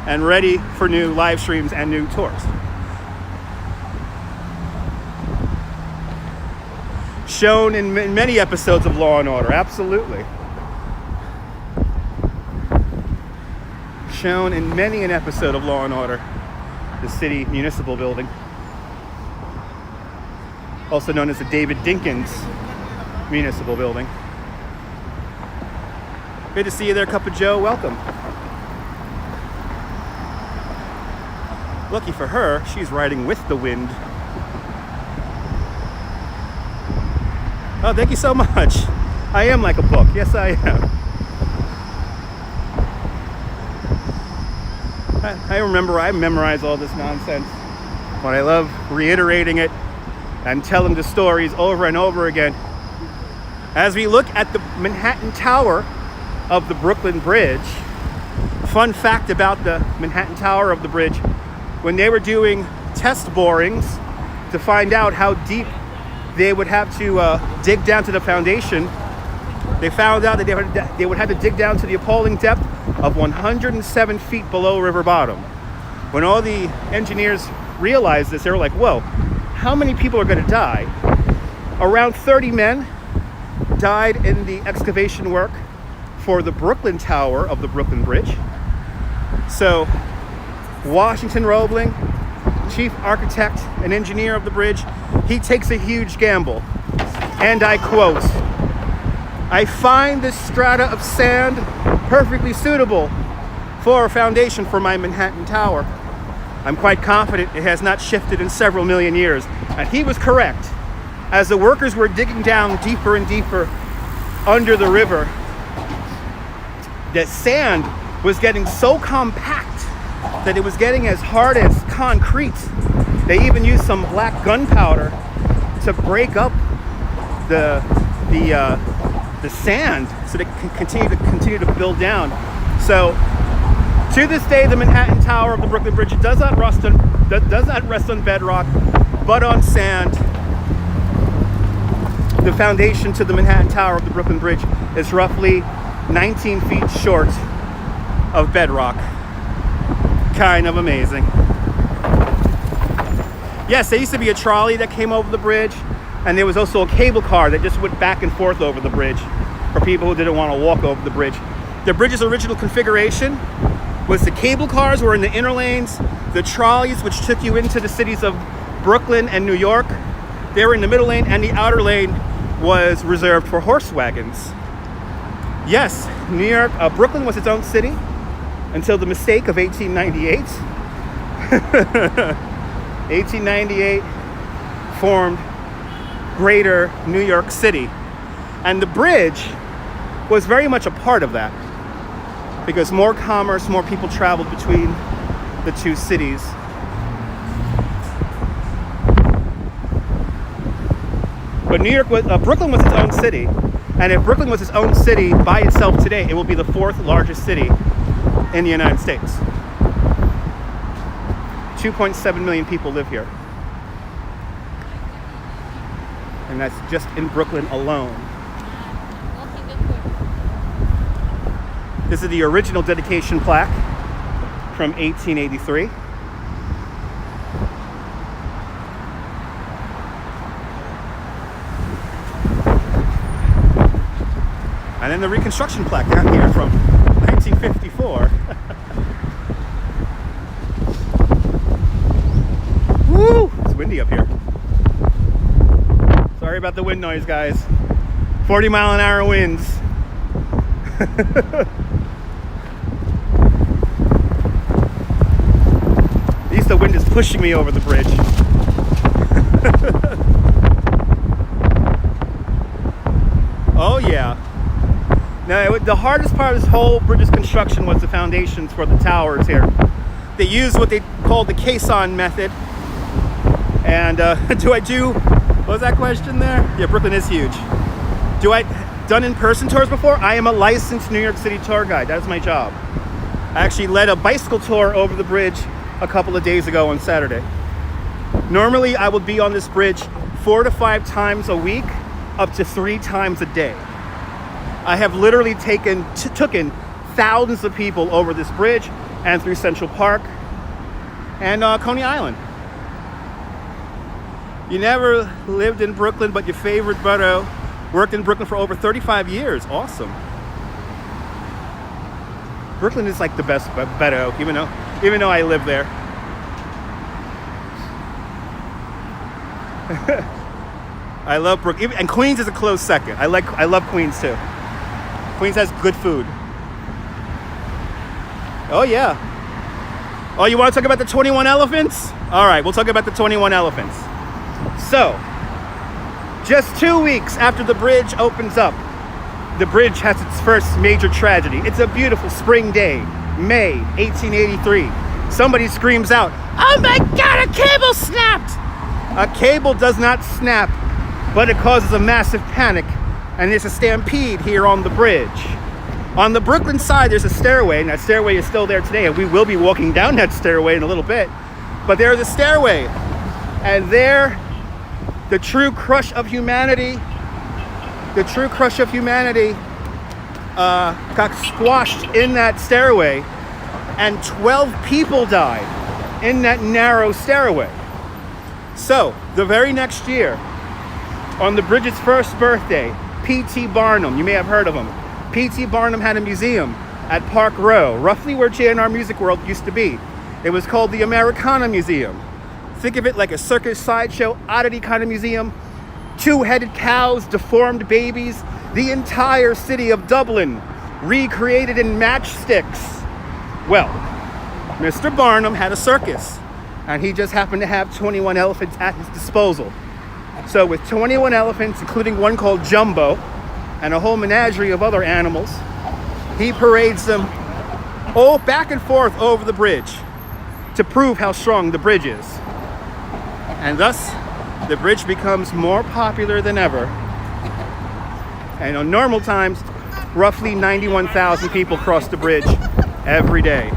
and ready for new live streams and new tours. Shown in many episodes of Law and Order, absolutely. Shown in many an episode of Law and Order, the city municipal building, also known as the David Dinkins Municipal Building. Good to see you there, Cup of Joe. Welcome. Lucky for her, she's riding with the wind. Oh, thank you so much. I am like a book. Yes, I am. I remember I memorize all this nonsense, but I love reiterating it and telling the stories over and over again. As we look at the Manhattan Tower of the Brooklyn Bridge, fun fact about the Manhattan Tower of the Bridge, when they were doing test borings to find out how deep they would have to dig down to the foundation, they found out that they would have to dig down to the appalling depth of 107 feet below river bottom. When all the engineers realized this, they were like, whoa, how many people are going to die? Around 30 men died in the excavation work for the Brooklyn Tower of the Brooklyn Bridge. So Washington Roebling, chief architect and engineer of the bridge, he takes a huge gamble. And I quote, "I find this strata of sand perfectly suitable for a foundation for my Manhattan Tower. I'm quite confident it has not shifted in several million years." And he was correct. As the workers were digging down deeper and deeper under the river, the sand was getting so compact that it was getting as hard as concrete. They even used some black gunpowder to break up the sand so they can continue to build down. So to this day, the Manhattan Tower of the Brooklyn Bridge does not rest on bedrock, but on sand. The foundation to the Manhattan Tower of the Brooklyn Bridge is roughly 19 feet short of bedrock. Kind of amazing. Yes, there used to be a trolley that came over the bridge, and there was also a cable car that just went back and forth over the bridge for people who didn't want to walk over the bridge. The bridge's original configuration was the cable cars were in the inner lanes, the trolleys, which took you into the cities of Brooklyn and New York, they were in the middle lane, and the outer lane was reserved for horse wagons. Yes, Brooklyn was its own city until the mistake of 1898. 1898 formed Greater New York City, and the bridge was very much a part of that because more commerce, more people traveled between the two cities. But Brooklyn was its own city, and if Brooklyn was its own city by itself today, it will be the 4th largest city in the United States. 2.7 million people live here. And that's just in Brooklyn alone. This is the original dedication plaque from 1883. And then the reconstruction plaque down here from 1954. Woo! It's windy up here. Sorry about the wind noise, guys. 40-mile-an-hour winds. At least the wind is pushing me over the bridge. Oh yeah. Now, the hardest part of this whole bridge's construction was the foundations for the towers here. They used what they called the caisson method. And what was that question there? Yeah, Brooklyn is huge. Done in-person tours before? I am a licensed New York City tour guide. That's my job. I actually led a bicycle tour over the bridge a couple of days ago on Saturday. Normally, I would be on this bridge 4 to 5 times a week, up to 3 times a day. I have literally taken thousands of people over this bridge and through Central Park and Coney Island. You never lived in Brooklyn, but your favorite borough worked in Brooklyn for over 35 years. Awesome. Brooklyn is like the best borough, even though I live there. I love Brooklyn, and Queens is a close second. I love Queens too. Queens has good food. Oh yeah. Oh, you want to talk about the 21 elephants? All right, we'll talk about the 21 elephants. So, just 2 weeks after the bridge opens up, the bridge has its first major tragedy. It's a beautiful spring day, May 1883. Somebody screams out, "Oh my God, a cable snapped!" A cable does not snap, but it causes a massive panic, and there's a stampede here on the bridge. On the Brooklyn side, there's a stairway, and that stairway is still there today, and we will be walking down that stairway in a little bit. But there's a stairway, and there, the true crush of humanity got squashed in that stairway, and 12 people died in that narrow stairway. So, the very next year, on the bridge's first birthday, P.T. Barnum, you may have heard of him. P.T. Barnum had a museum at Park Row, roughly where J&R Music World used to be. It was called the Americana Museum. Think of it like a circus sideshow, oddity kind of museum. 2-headed cows, deformed babies, the entire city of Dublin recreated in matchsticks. Well, Mr. Barnum had a circus, and he just happened to have 21 elephants at his disposal. So with 21 elephants, including one called Jumbo, and a whole menagerie of other animals, he parades them all back and forth over the bridge to prove how strong the bridge is. And thus, the bridge becomes more popular than ever. And on normal times, roughly 91,000 people cross the bridge every day.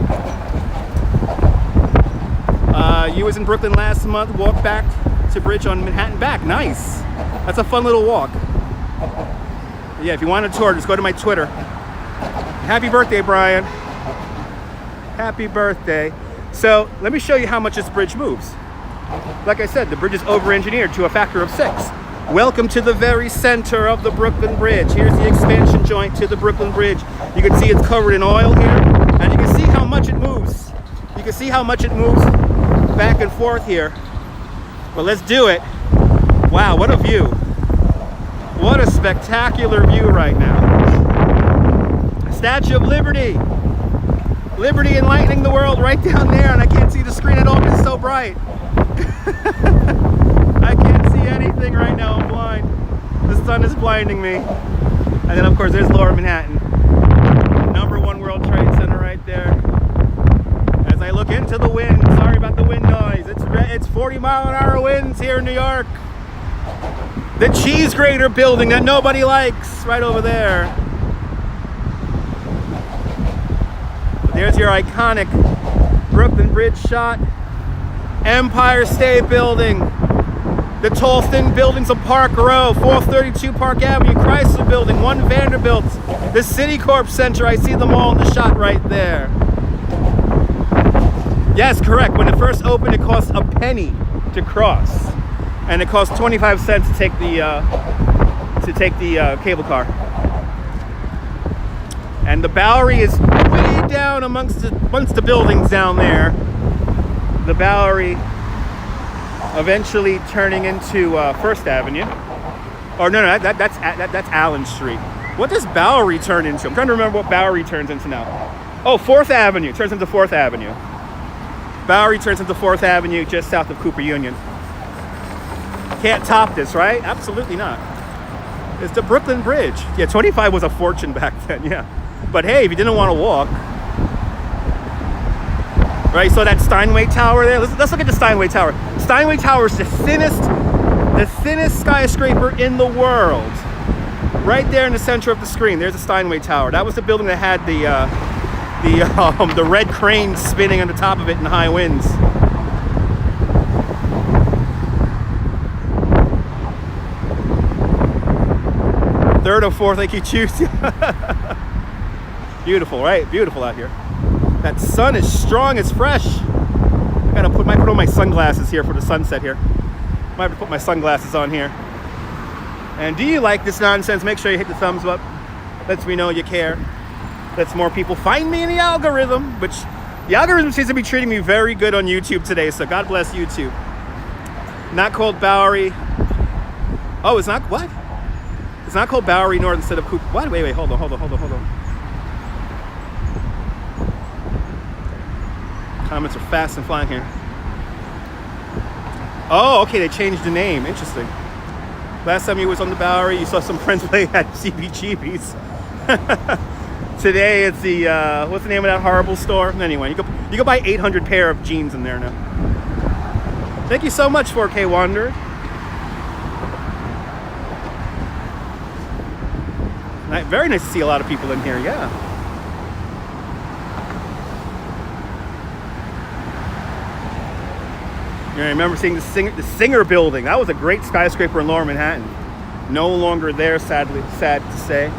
You was in Brooklyn last month, walked back to bridge on Manhattan back. Nice. That's a fun little walk. Yeah, if you want a tour, just go to my Twitter. Happy birthday, Brian. Happy birthday. So let me show you how much this bridge moves. Like I said, the bridge is over-engineered to a factor of 6. Welcome to the very center of the Brooklyn Bridge. Here's the expansion joint to the Brooklyn Bridge. You can see it's covered in oil here, and you can see how much it moves. You can see how much it moves back and forth here. Well, let's do it. Wow, what a view. What a spectacular view right now. Statue of Liberty. Liberty enlightening the world right down there, and I can't see the screen at all because it's so bright. I can't see anything right now, I'm blind. The sun is blinding me. And then of course there's Lower Manhattan. #1 World Trade Center right there. As I look into the wind, sorry about the wind noise. It's 40-mile-an-hour winds here in New York. The cheese grater building that nobody likes, right over there. There's your iconic Brooklyn Bridge shot. Empire State Building. The tall, thin buildings of Park Row, 432 Park Avenue, Chrysler Building, 1 Vanderbilt, the Citicorp Center. I see them all in the shot right there. Yes, correct. When it first opened, it cost a penny to cross, and it cost 25 cents to take the cable car. And the Bowery is way down amongst the buildings down there. The Bowery eventually turning into First Avenue. Or no, that's Allen Street. What does Bowery turn into? I'm trying to remember what Bowery turns into now. Oh, 4th Avenue turns into 4th Avenue. Bowery turns into 4th Avenue just south of Cooper Union. Can't top this, right? Absolutely not. It's the Brooklyn Bridge. Yeah, 25 was a fortune back then, yeah. But hey, if you didn't want to walk, right? So that Steinway Tower there. Let's look at the Steinway Tower. Steinway Tower is the thinnest skyscraper in the world. Right there in the center of the screen, there's the Steinway Tower. That was the building that had the red crane spinning on the top of it in high winds. Third or fourth, like you choose. Beautiful, right? Beautiful out here. That sun is strong, it's fresh. I might put on my sunglasses here for the sunset here. Might have to put my sunglasses on here. And do you like this nonsense? Make sure you hit the thumbs up. Lets me know you care. Lets more people find me in the algorithm, which the algorithm seems to be treating me very good on YouTube today, so God bless YouTube. Not called Bowery. Oh, it's not, what? It's not called Bowery North instead of Cooper. What? Wait, hold on. Comments are fast and flying here. Oh, okay, they changed the name. Interesting. Last time you was on the Bowery, you saw some friends play at CBGB's. Today it's the, what's the name of that horrible store? Anyway, you go buy 800 pair of jeans in there now. Thank you so much, 4K Wanderer. Very nice to see a lot of people in here, yeah. You know, I remember seeing the Singer building. That was a great skyscraper in Lower Manhattan. No longer there, sad to say.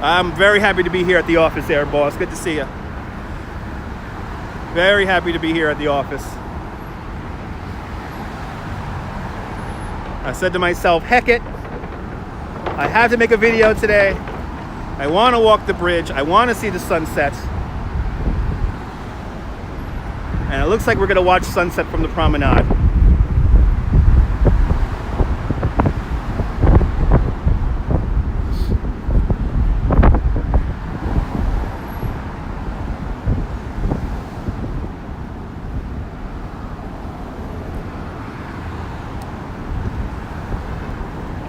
I'm very happy to be here at the office there, boss. Good to see you. Very happy to be here at the office. I said to myself, heck it. I have to make a video today. I want to walk the bridge. I want to see the sunset. And it looks like we're going to watch sunset from the promenade.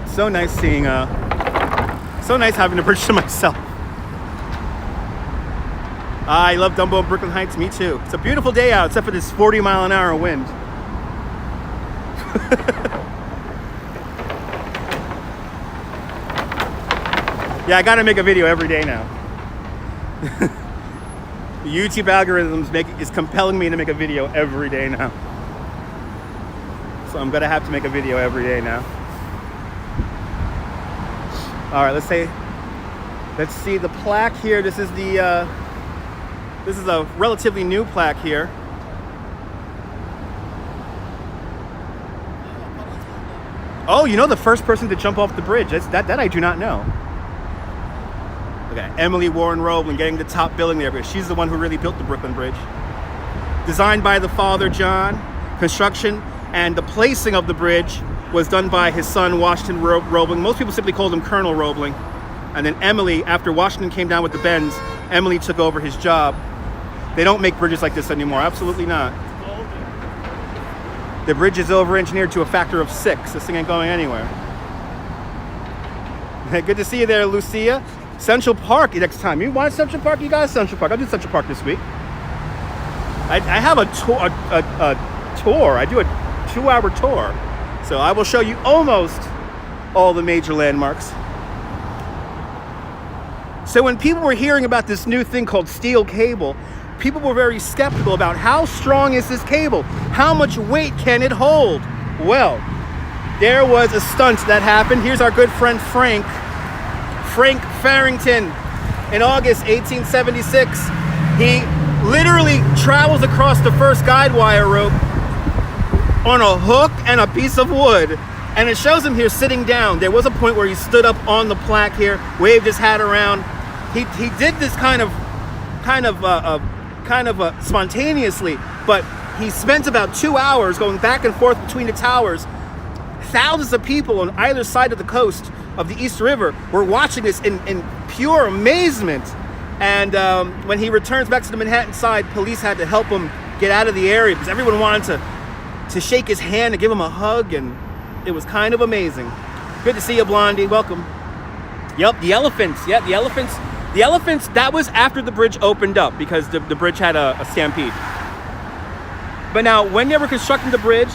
So nice seeing, so nice having the bridge to myself. I love Dumbo and Brooklyn Heights, me too. It's a beautiful day out, except for this 40-mile-an-hour wind. Yeah, I gotta make a video every day now. The YouTube algorithms is compelling me to make a video every day now. So I'm gonna have to make a video every day now. All right, let's see the plaque here. This is a relatively new plaque here. Oh, you know the first person to jump off the bridge. That I do not know. Look at Emily Warren Roebling getting the top billing there, but she's the one who really built the Brooklyn Bridge. Designed by the father, John. Construction and the placing of the bridge was done by his son, Washington Roebling. Most people simply called him Colonel Roebling. And then Emily, after Washington came down with the Benz, Emily took over his job. They don't make bridges like this anymore. Absolutely not. The bridge is over-engineered to a factor of 6. This thing ain't going anywhere. Good to see you there, Lucia. Central Park next time. You want Central Park? You got Central Park. I'll do Central Park this week. I have a tour. I do a 2-hour tour. So I will show you almost all the major landmarks. So when people were hearing about this new thing called steel cable, people were very skeptical about how strong is this cable? How much weight can it hold? Well, there was a stunt that happened. Here's our good friend Frank Farrington. In August 1876, he literally travels across the first guide wire rope on a hook and a piece of wood. And it shows him here sitting down. There was a point where he stood up on the plaque here, waved his hat around. He did this kind of spontaneously, but he spent about 2 hours going back and forth between the towers. Thousands of people on either side of the coast of the East River were watching this in pure amazement. And when he returns back to the Manhattan side, police had to help him get out of the area because everyone wanted to shake his hand and give him a hug, and it was kind of amazing. Good to see you, Blondie. Welcome. Yep, the elephants. Yep, the elephants. The elephants, that was after the bridge opened up because the bridge had a stampede. But now, when they were constructing the bridge,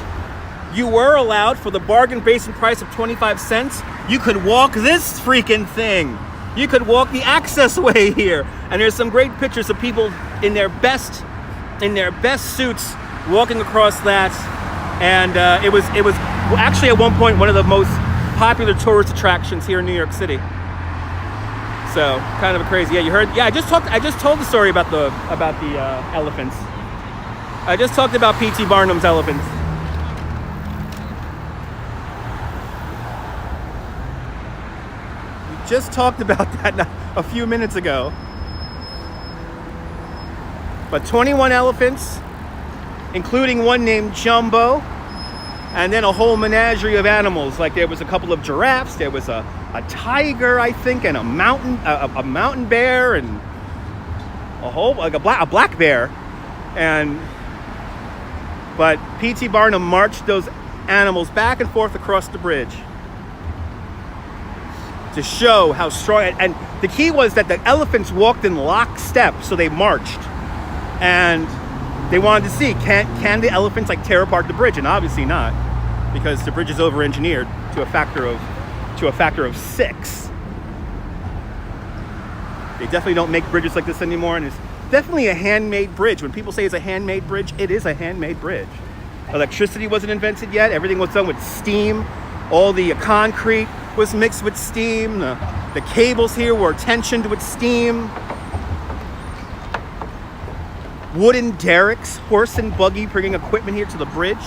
you were allowed, for the bargain basement price of 25 cents, you could walk this freaking thing. You could walk the access way here. And there's some great pictures of people in their best suits walking across that. And it was actually at one point one of the most popular tourist attractions here in New York City. So kind of crazy. Yeah, you heard. Yeah, I just told the story about the elephants. I just talked about P.T. Barnum's elephants. We just talked about that a few minutes ago. But 21 elephants, including one named Jumbo, and then a whole menagerie of animals. Like there was a couple of giraffes, there was a tiger, I think, and a mountain bear, and a black bear. But P.T. Barnum marched those animals back and forth across the bridge to show how strong. And the key was that the elephants walked in lockstep, so they marched, and they wanted to see, can the elephants tear apart the bridge? And obviously not, because the bridge is over-engineered to a factor of 6. They definitely don't make bridges like this anymore, and it's definitely a handmade bridge. When people say it's a handmade bridge, it is a handmade bridge. Electricity wasn't invented yet. Everything was done with steam. All the concrete was mixed with steam. The cables here were tensioned with steam. Wooden derricks, horse and buggy bringing equipment here to the bridge.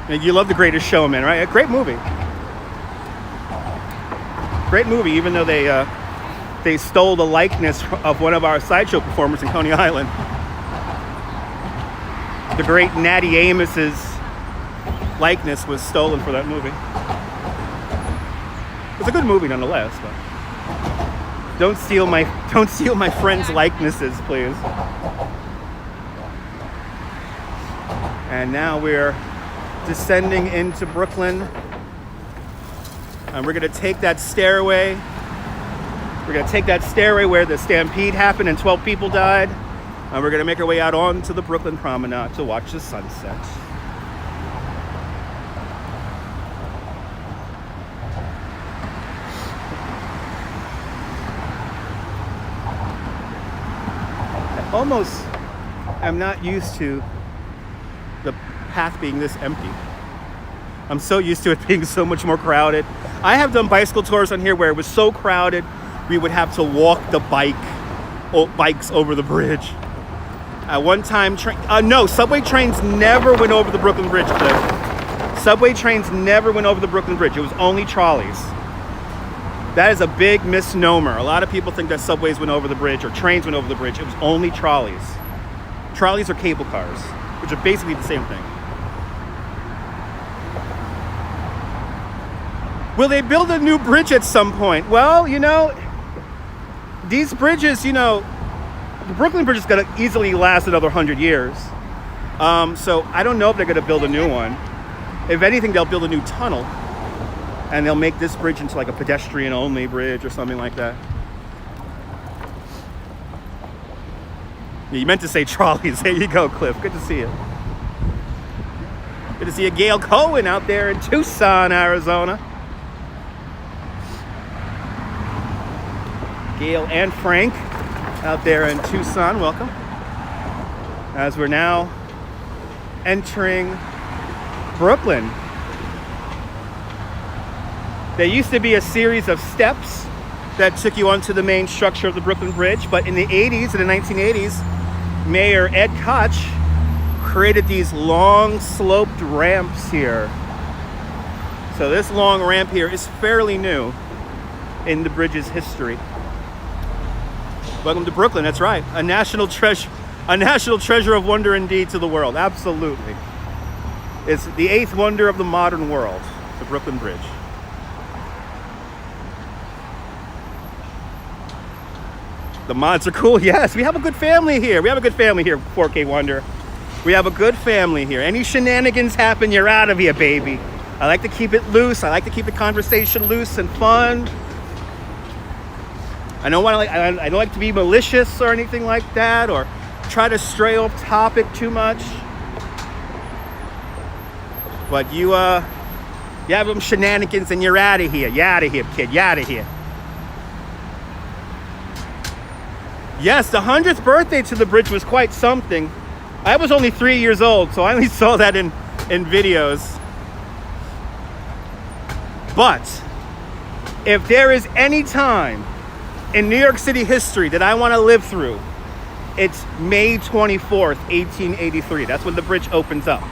And you love The Greatest Showman, right? A great movie. Great movie, even though they stole the likeness of one of our sideshow performers in Coney Island. The great Natty Amos's likeness was stolen for that movie. It's a good movie nonetheless, but don't steal my friends' likenesses, please. And now we're descending into Brooklyn, and we're gonna take that stairway. We're gonna take that stairway where the stampede happened and 12 people died, and we're gonna make our way out onto the Brooklyn Promenade to watch the sunset. I almost am not used to the path being this empty. I'm so used to it being so much more crowded. I have done bicycle tours on here where it was so crowded, we would have to walk the bikes over the bridge. At one time, no, subway trains never went over the Brooklyn Bridge, Cliff. Subway trains never went over the Brooklyn Bridge. It was only trolleys. That is a big misnomer. A lot of people think that subways went over the bridge or trains went over the bridge. It was only trolleys. Trolleys are cable cars, which are basically the same thing. Will they build a new bridge at some point? Well, you know, these bridges, you know, the Brooklyn Bridge is going to easily last another 100 years. So I don't know if they're going to build a new one. If anything, they'll build a new tunnel. And they'll make this bridge into like a pedestrian-only bridge or something like that. You meant to say trolleys. There you go, Cliff. Good to see you. Good to see you, Gail Cohen, out there in Tucson, Arizona. Gail and Frank out there in Tucson. Welcome. As we're now entering Brooklyn. There used to be a series of steps that took you onto the main structure of the Brooklyn Bridge, but in the 80s, in the 1980s, Mayor Ed Koch created these long sloped ramps here. So this long ramp here is fairly new in the bridge's history. Welcome to Brooklyn, that's right. A national treasure of wonder indeed to the world, absolutely. It's the 8th wonder of the modern world, the Brooklyn Bridge. The mods are cool. Yes, we have a good family here. 4K Wonder. We have a good family here. Any shenanigans happen, you're out of here, baby. I like to keep it loose. I like to keep the conversation loose and fun. I don't like to be malicious or anything like that, or try to stray off topic too much. But you have them shenanigans and you're out of here. You're out of here, kid. You're out of here. Yes, the 100th birthday to the bridge was quite something. I was only 3 years old, so I only saw that in videos. But if there is any time in New York City history that I want to live through, it's May 24th, 1883. That's when the bridge opens up.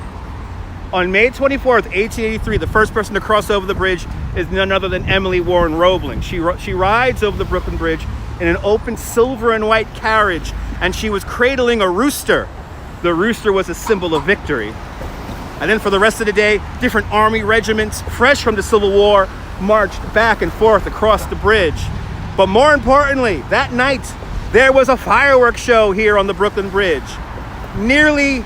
On May 24th, 1883, the first person to cross over the bridge is none other than Emily Warren Roebling. She rides over the Brooklyn Bridge in an open silver and white carriage, and she was cradling a rooster. The rooster was a symbol of victory. And then for the rest of the day, different army regiments, fresh from the Civil War, marched back and forth across the bridge. But more importantly, that night, there was a fireworks show here on the Brooklyn Bridge. Nearly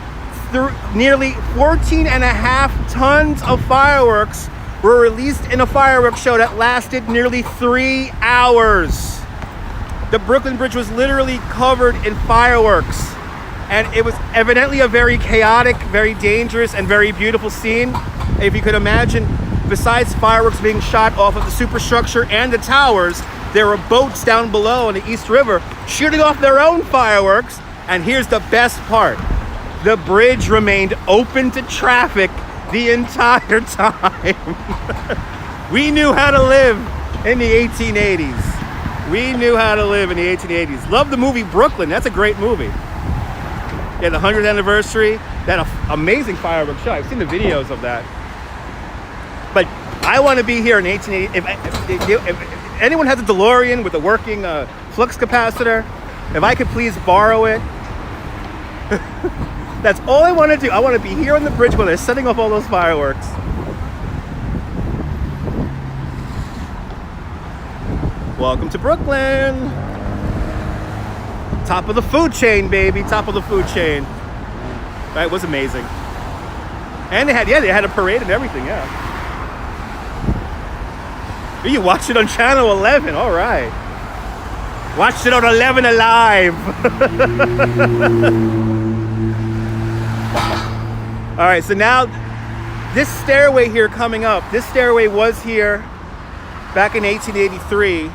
14 and a half tons of fireworks were released in a fireworks show that lasted nearly 3 hours. The Brooklyn Bridge was literally covered in fireworks, and it was evidently a very chaotic, very dangerous, and very beautiful scene. If you could imagine, besides fireworks being shot off of the superstructure and the towers, there were boats down below in the East River shooting off their own fireworks. And here's the best part. The bridge remained open to traffic the entire time. We knew how to live in the 1880s. We knew how to live in the 1880s. Love the movie Brooklyn. That's a great movie. Yeah, the 100th anniversary. That amazing fireworks show. I've seen the videos of that. But I want to be here in 1880. If anyone has a DeLorean with a working flux capacitor, if I could please borrow it. That's all I want to do. I want to be here on the bridge while they're setting off all those fireworks. Welcome to Brooklyn. Top of the food chain, baby. Top of the food chain. Right, it was amazing. And they had a parade and everything, yeah. You watched it on channel 11, all right. Watched it on 11 Alive. All right, so now this stairway here coming up, this stairway was here back in 1883.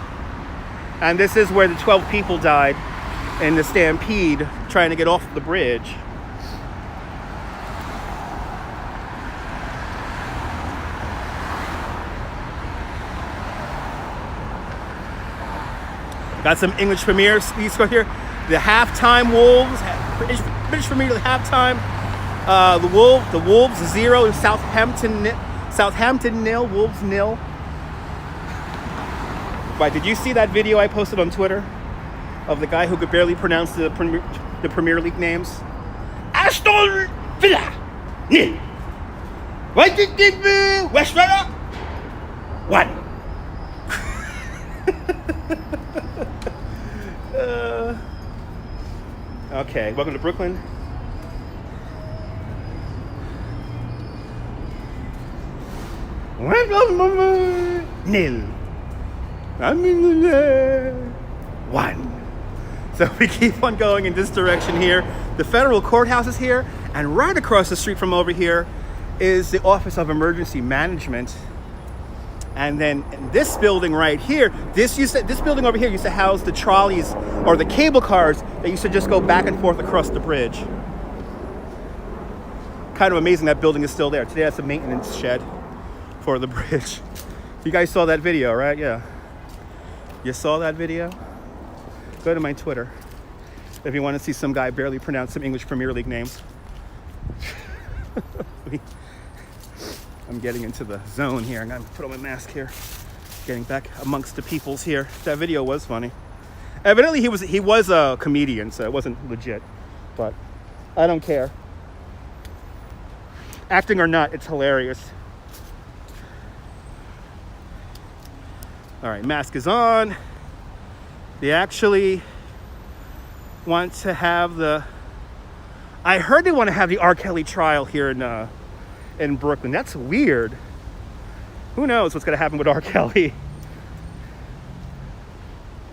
And this is where the 12 people died in the stampede trying to get off the bridge. Got some English Premier leagues here. The halftime Wolves, British Premier League halftime. The Wolves 0, Southampton 0, Wolves 0. Right, did you see that video I posted on Twitter of the guy who could barely pronounce the Premier League names? Aston Villa 0. West Villa 1. Okay, welcome to Brooklyn. Nil. One. So we keep on going in this direction here. The federal courthouse is here, and right across the street from over here is the Office of Emergency Management. And then this building right here, this building over here used to house the trolleys or the cable cars that used to just go back and forth across the bridge. Kind of amazing that building is still there. Today that's a maintenance shed for the bridge. You guys saw that video, right? Yeah. You saw that video? Go to my Twitter if you want to see some guy barely pronounce some English Premier League names. I'm getting into the zone here. I'm gonna put on my mask here. Getting back amongst the peoples here. That video was funny. Evidently he was a comedian, so it wasn't legit. But I don't care. Acting or not, it's hilarious. All right, mask is on. They actually want to have I heard they want to have the R. Kelly trial here in Brooklyn. That's weird. Who knows what's going to happen with R. Kelly?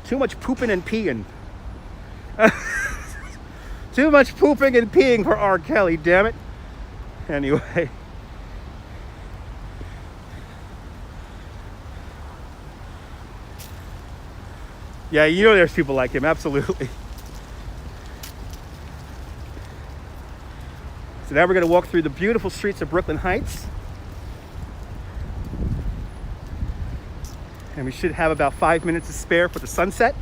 Too much pooping and peeing. Too much pooping and peeing for R. Kelly, damn it. Anyway. Yeah, you know there's people like him, absolutely. So now we're going to walk through the beautiful streets of Brooklyn Heights. And we should have about 5 minutes to spare for the sunset.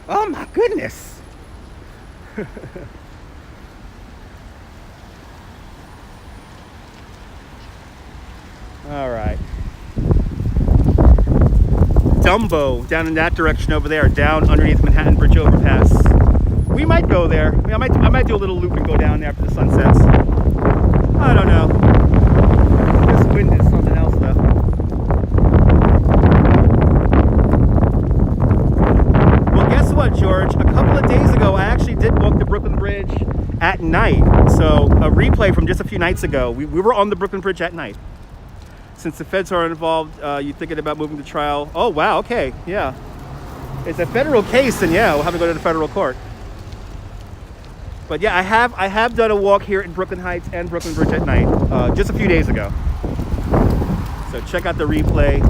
Oh my goodness. All right. Dumbo down in that direction over there, down underneath Manhattan Bridge overpass. We might go there. I might do a little loop and go down there after the sun sets. I don't know. This wind is something else though. Well, guess what, George? A couple of days ago, I actually did walk the Brooklyn Bridge at night. So a replay from just a few nights ago. We were on the Brooklyn Bridge at night. Since the feds are involved, you thinking about moving to trial? Oh, wow, okay, yeah. It's a federal case, and yeah, we'll have to go to the federal court. But yeah, I have done a walk here in Brooklyn Heights and Brooklyn Bridge at night, just a few days ago. So check out the replay.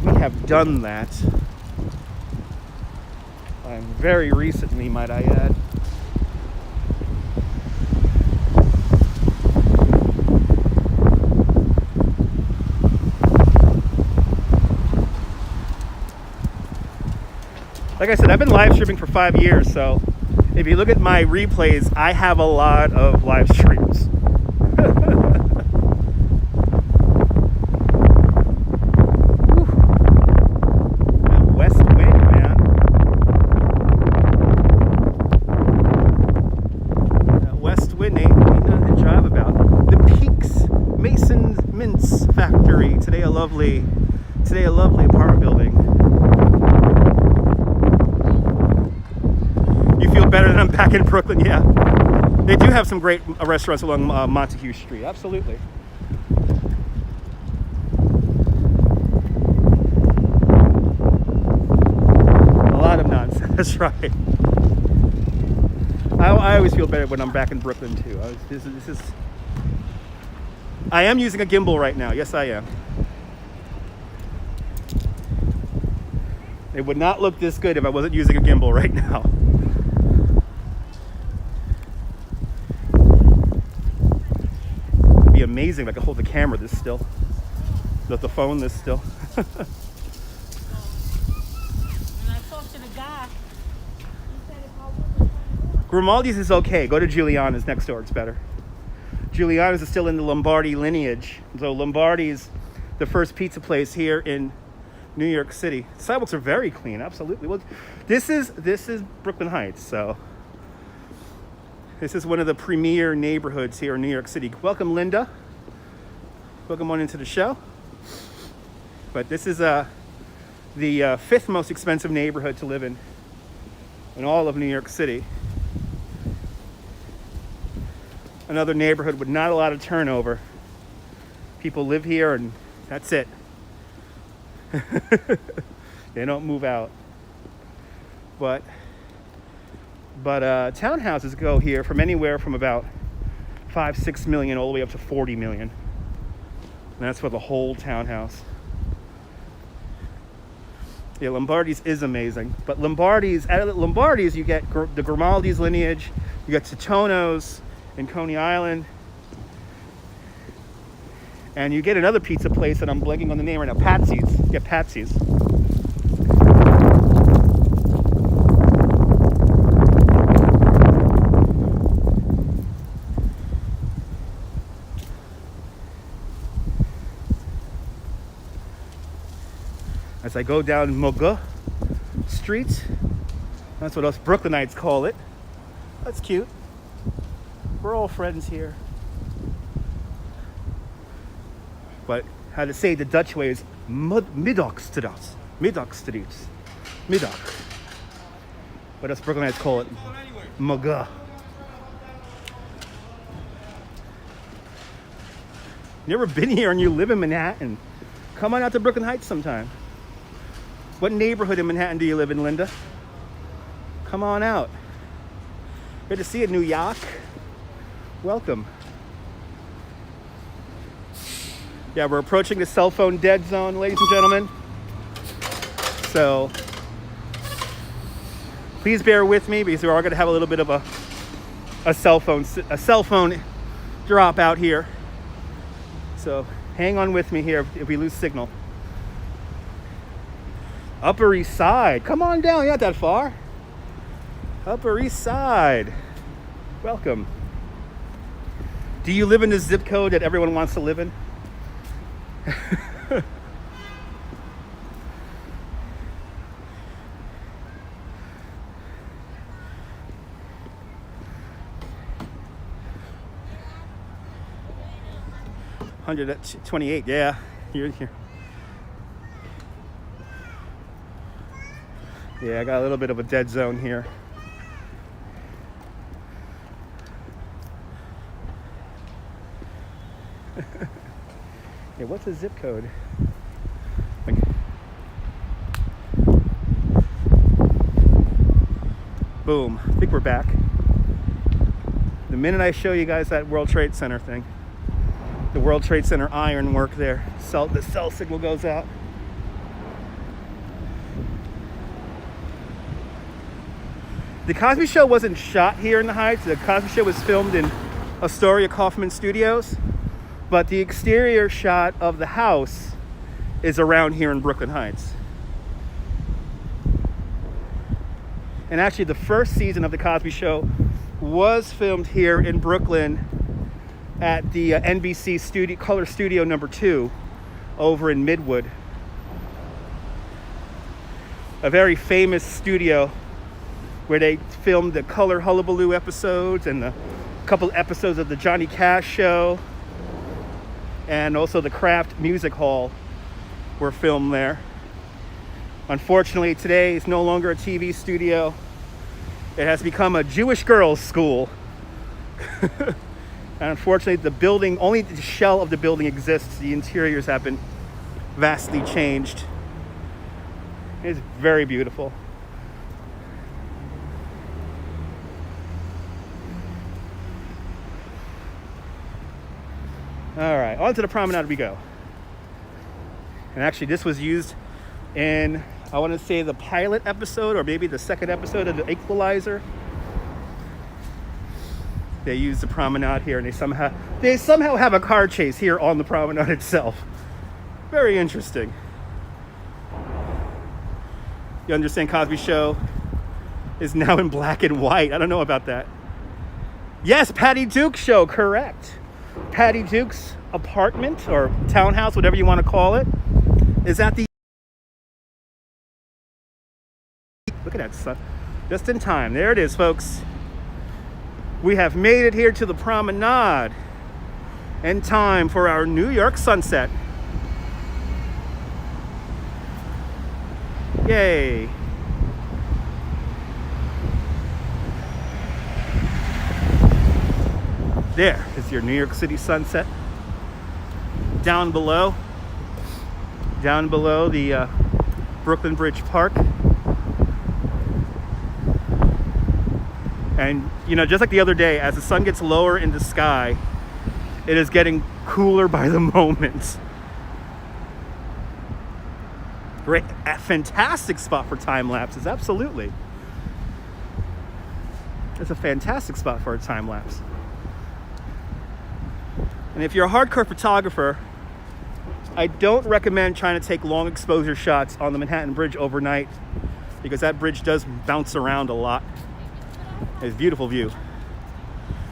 We have done that. Very recently, might I add. Like I said, I've been live streaming for 5 years, so if you look at my replays, I have a lot of live streams. That west wind, man. That west wind ain't nothing to drive about. The Peaks Mason's Mince Factory. Today a lovely apartment building. Better than I'm back in Brooklyn, yeah. They do have some great restaurants along Montague Street, absolutely. A lot of nonsense, that's right. I always feel better when I'm back in Brooklyn too. I am using a gimbal right now, yes I am. It would not look this good if I wasn't using a gimbal right now. amazing if I could hold the camera this still. The phone this still. And I talked to the guy. He said if I wasn't Grimaldi's is okay. Go to Giuliana's next door. It's better. Giuliana's is still in the Lombardi lineage. So Lombardi's the first pizza place here in New York City. The sidewalks are very clean. Absolutely. Well, this is Brooklyn Heights. So this is one of the premier neighborhoods here in New York City. Welcome, Linda. Welcome on into the show. But this is the fifth most expensive neighborhood to live in all of New York City. Another neighborhood with not a lot of turnover. People live here and that's it. They don't move out. But townhouses go here from anywhere from about 5-6 million all the way up to 40 million. And that's for the whole townhouse. Yeah, Lombardi's is amazing. But out of Lombardi's, you get the Grimaldi's lineage, you get Titono's in Coney Island, and you get another pizza place that I'm blanking on the name right now, Patsy's. You get Patsy's. As I go down Moga Street, that's what us Brooklynites call it. That's cute. We're all friends here. But how to say the Dutch way is Middagstraat. Middagstraat. Middag. But us Brooklynites call it Moga. You ever been here and you live in Manhattan? Come on out to Brooklyn Heights sometime. What neighborhood in Manhattan do you live in, Linda? Come on out. Good to see you, New York. Welcome. Yeah, we're approaching the cell phone dead zone, ladies and gentlemen. So please bear with me because we are going to have a little bit of a cell phone drop out here. So hang on with me here if we lose signal. Upper East Side. Come on down. You're not that far. Upper East Side. Welcome. Do you live in the zip code that everyone wants to live in? $128. Yeah. You're here. Yeah, I got a little bit of a dead zone here. Yeah, what's the zip code? Boom. I think we're back. The minute I show you guys that World Trade Center thing, the World Trade Center ironwork there, the cell signal goes out. The Cosby Show wasn't shot here in the Heights. The Cosby Show was filmed in Astoria Kaufman Studios, but the exterior shot of the house is around here in Brooklyn Heights. And actually, the first season of the Cosby Show was filmed here in Brooklyn at the NBC Color Studio number 2 over in Midwood. A very famous studio where they filmed the Color Hullabaloo episodes and a couple episodes of the Johnny Cash Show, and also the Kraft Music Hall were filmed there. Unfortunately, today it's no longer a TV studio. It has become a Jewish girls' school. And unfortunately, the building, only the shell of the building exists. The interiors have been vastly changed. It's very beautiful. All right, onto the promenade we go. And actually, this was used in, I want to say, the pilot episode or maybe the second episode of The Equalizer. They use the promenade here, and they somehow have a car chase here on the promenade itself. Very interesting. You understand Cosby Show is now in black and white. I don't know about that. Yes, Patty Duke's show, correct. Patty Duke's apartment or townhouse, whatever you want to call it, is at the... Look at that sun. Just in time. There it is, folks. We have made it here to the promenade in time for our New York sunset. Yay. There is your New York City sunset. Down below the Brooklyn Bridge Park. And, you know, just like the other day, as the sun gets lower in the sky, it is getting cooler by the moment. Great, a fantastic spot for time lapses, absolutely. It's a fantastic spot for a time lapse. And if you're a hardcore photographer, I don't recommend trying to take long exposure shots on the Manhattan Bridge overnight, because that bridge does bounce around a lot. It's a beautiful view.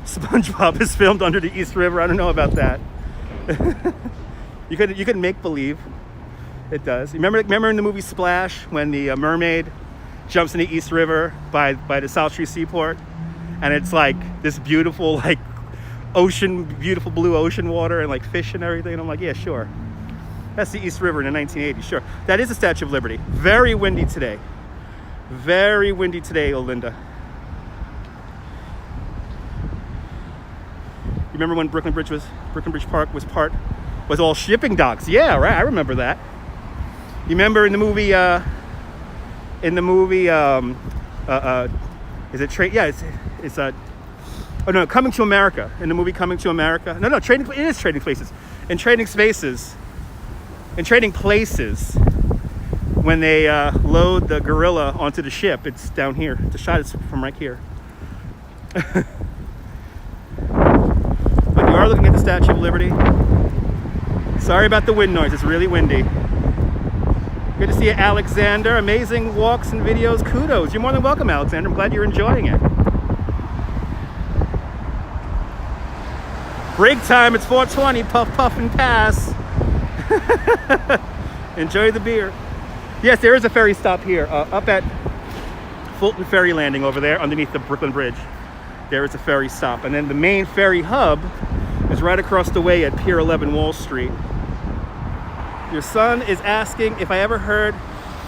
SpongeBob is filmed under the East River. I don't know about that. You could make believe. It does. Remember in the movie Splash when the mermaid jumps in the East River by the South Street Seaport, and it's like this beautiful beautiful blue ocean water and like fish and everything. And I'm like, yeah, sure. That's the East River in the 1980s. Sure. That is the Statue of Liberty. Very windy today. Very windy today, Olinda. You remember when Brooklyn Bridge Park was all shipping docks? Yeah, right. I remember that. You remember in the movie? Is it trade? Yeah, it's oh no, Coming to America. In the movie Coming to America. No, it is Trading Places. In Trading Spaces. In Trading Places, when they load the gorilla onto the ship, it's down here. The shot is from right here. But you are looking at the Statue of Liberty. Sorry about the wind noise. It's really windy. Good to see you, Alexander. Amazing walks and videos. Kudos. You're more than welcome, Alexander. I'm glad you're enjoying it. Break time. It's 4:20. Puff, puff, and pass. Enjoy the beer. Yes, there is a ferry stop here. Up at Fulton Ferry Landing over there underneath the Brooklyn Bridge. There is a ferry stop. And then the main ferry hub is right across the way at Pier 11 Wall Street. Your son is asking if I ever heard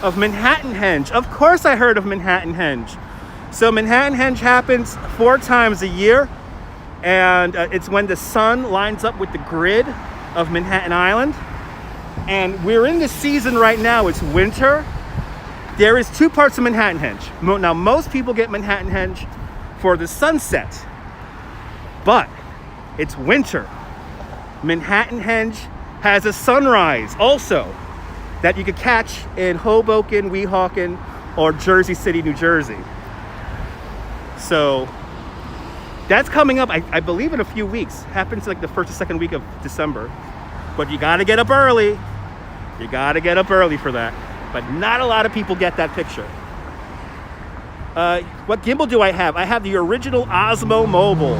of Manhattan Henge. Of course I heard of Manhattan Henge. So Manhattan Henge happens 4 times a year. And it's when the sun lines up with the grid of Manhattan Island. And we're in the season right now. It's winter. There is 2 parts of Manhattan Henge. Now, most people get Manhattan Henge for the sunset. But it's winter. Manhattan Henge has a sunrise also that you could catch in Hoboken, Weehawken, or Jersey City, New Jersey. So that's coming up, I believe, in a few weeks. Happens like the first or second week of December. But you gotta get up early. You gotta get up early for that. But not a lot of people get that picture. What gimbal do I have? I have the original Osmo Mobile.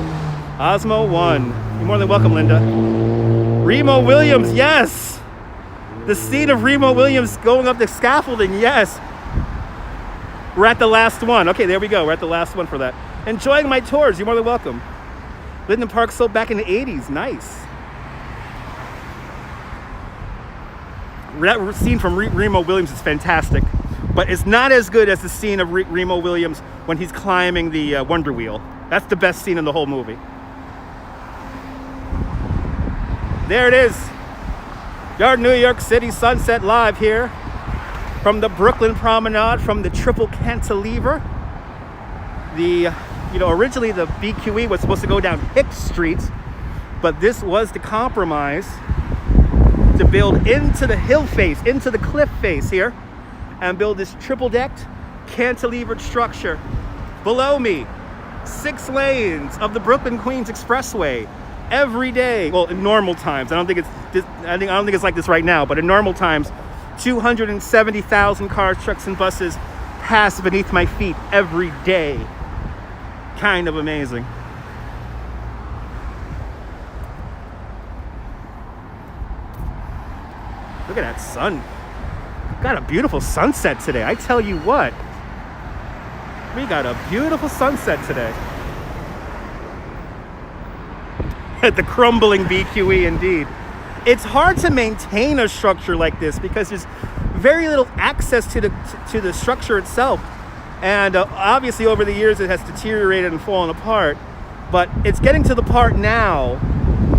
Osmo 1. You're more than welcome, Linda. Remo Williams, yes! The scene of Remo Williams going up the scaffolding, yes! We're at the last one. Okay, there we go. We're at the last one for that. Enjoying my tours. You're more than welcome. Linden Park sold back in the 80s. Nice. That scene from Remo Williams is fantastic, but it's not as good as the scene of Remo Williams when he's climbing the Wonder Wheel. That's the best scene in the whole movie. There it is. Your New York City sunset live here from the Brooklyn Promenade, from the Triple Cantilever. Originally the BQE was supposed to go down Hicks Street, but this was the compromise to build into the hill face, into the cliff face here, and build this triple-decked cantilevered structure. Below me, 6 lanes of the Brooklyn Queens Expressway every day. Well, in normal times. I don't think it's like this right now, but in normal times, 270,000 cars, trucks, and buses pass beneath my feet every day. Kind of amazing. Look at that sun. Got a beautiful sunset today. I tell you what. We got a beautiful sunset today. At the crumbling BQE indeed. It's hard to maintain a structure like this because there's very little access to the structure itself. And obviously over the years it has deteriorated and fallen apart. But it's getting to the part now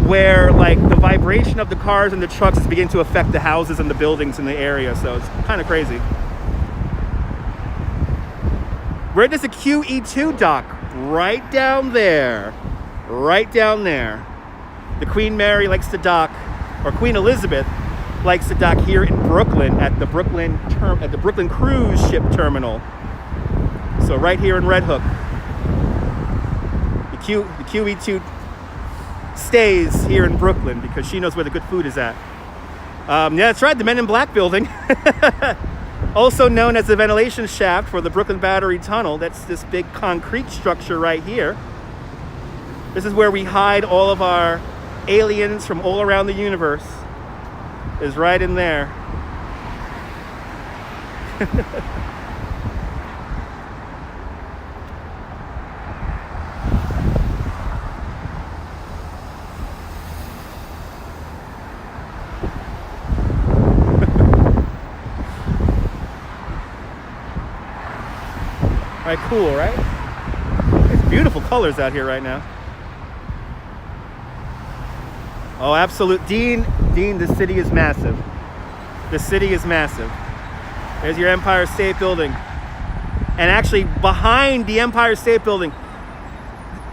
where like the vibration of the cars and the trucks is beginning to affect the houses and the buildings in the area. So it's kind of crazy. Where does the QE2 dock? Right down there. Right down there. The Queen Mary likes to dock, or Queen Elizabeth likes to dock here in Brooklyn at the Brooklyn Cruise Ship Terminal. So right here in Red Hook. The QE2 stays here in Brooklyn because she knows where the good food is at. Yeah, that's right, the Men in Black building. Also known as the ventilation shaft for the Brooklyn Battery Tunnel. That's this big concrete structure right here. This is where we hide all of our aliens from all around the universe. Is right in there. All right, cool, right? It's beautiful colors out here right now. Oh, absolute. Dean, the city is massive. The city is massive. There's your Empire State Building. And actually, behind the Empire State Building,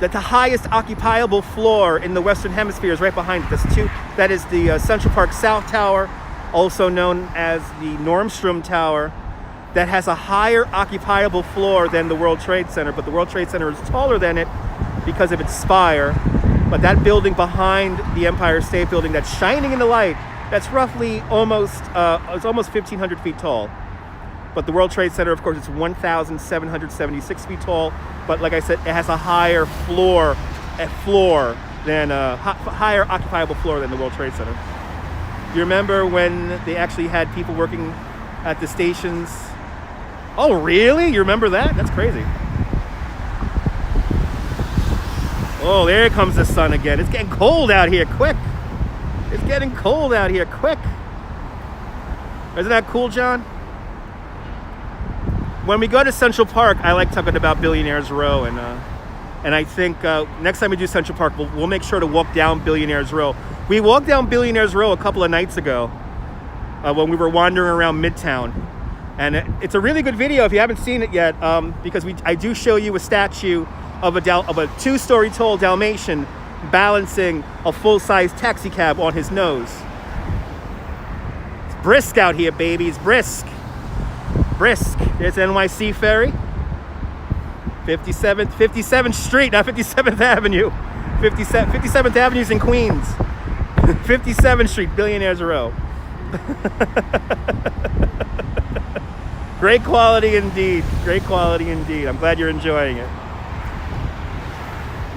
the highest occupiable floor in the Western Hemisphere is right behind it. That is the Central Park South Tower, also known as the Nordstrom Tower, that has a higher occupiable floor than the World Trade Center, but the World Trade Center is taller than it because of its spire. But that building behind the Empire State Building that's shining in the light, that's roughly almost 1,500 feet tall. But the World Trade Center, of course, it's 1,776 feet tall. But like I said, it has a higher higher occupiable floor than the World Trade Center. You remember when they actually had people working at the stations? Oh, really? You remember that? That's crazy. Oh, there comes the sun again. It's getting cold out here, quick. It's getting cold out here, quick. Isn't that cool, John? When we go to Central Park, I like talking about Billionaires Row, and I think next time we do Central Park, we'll make sure to walk down Billionaires Row. We walked down Billionaires Row a couple of nights ago when we were wandering around Midtown. And it's a really good video if you haven't seen it yet, because I do show you a statue of a 2-story tall Dalmatian balancing a full-size taxi cab on his nose. It's brisk out here, baby. It's brisk. Brisk. There's NYC Ferry. 57th Street, not 57th Avenue. 57th Avenue's in Queens. 57th Street, Billionaires Row. Great quality indeed. Great quality indeed. I'm glad you're enjoying it.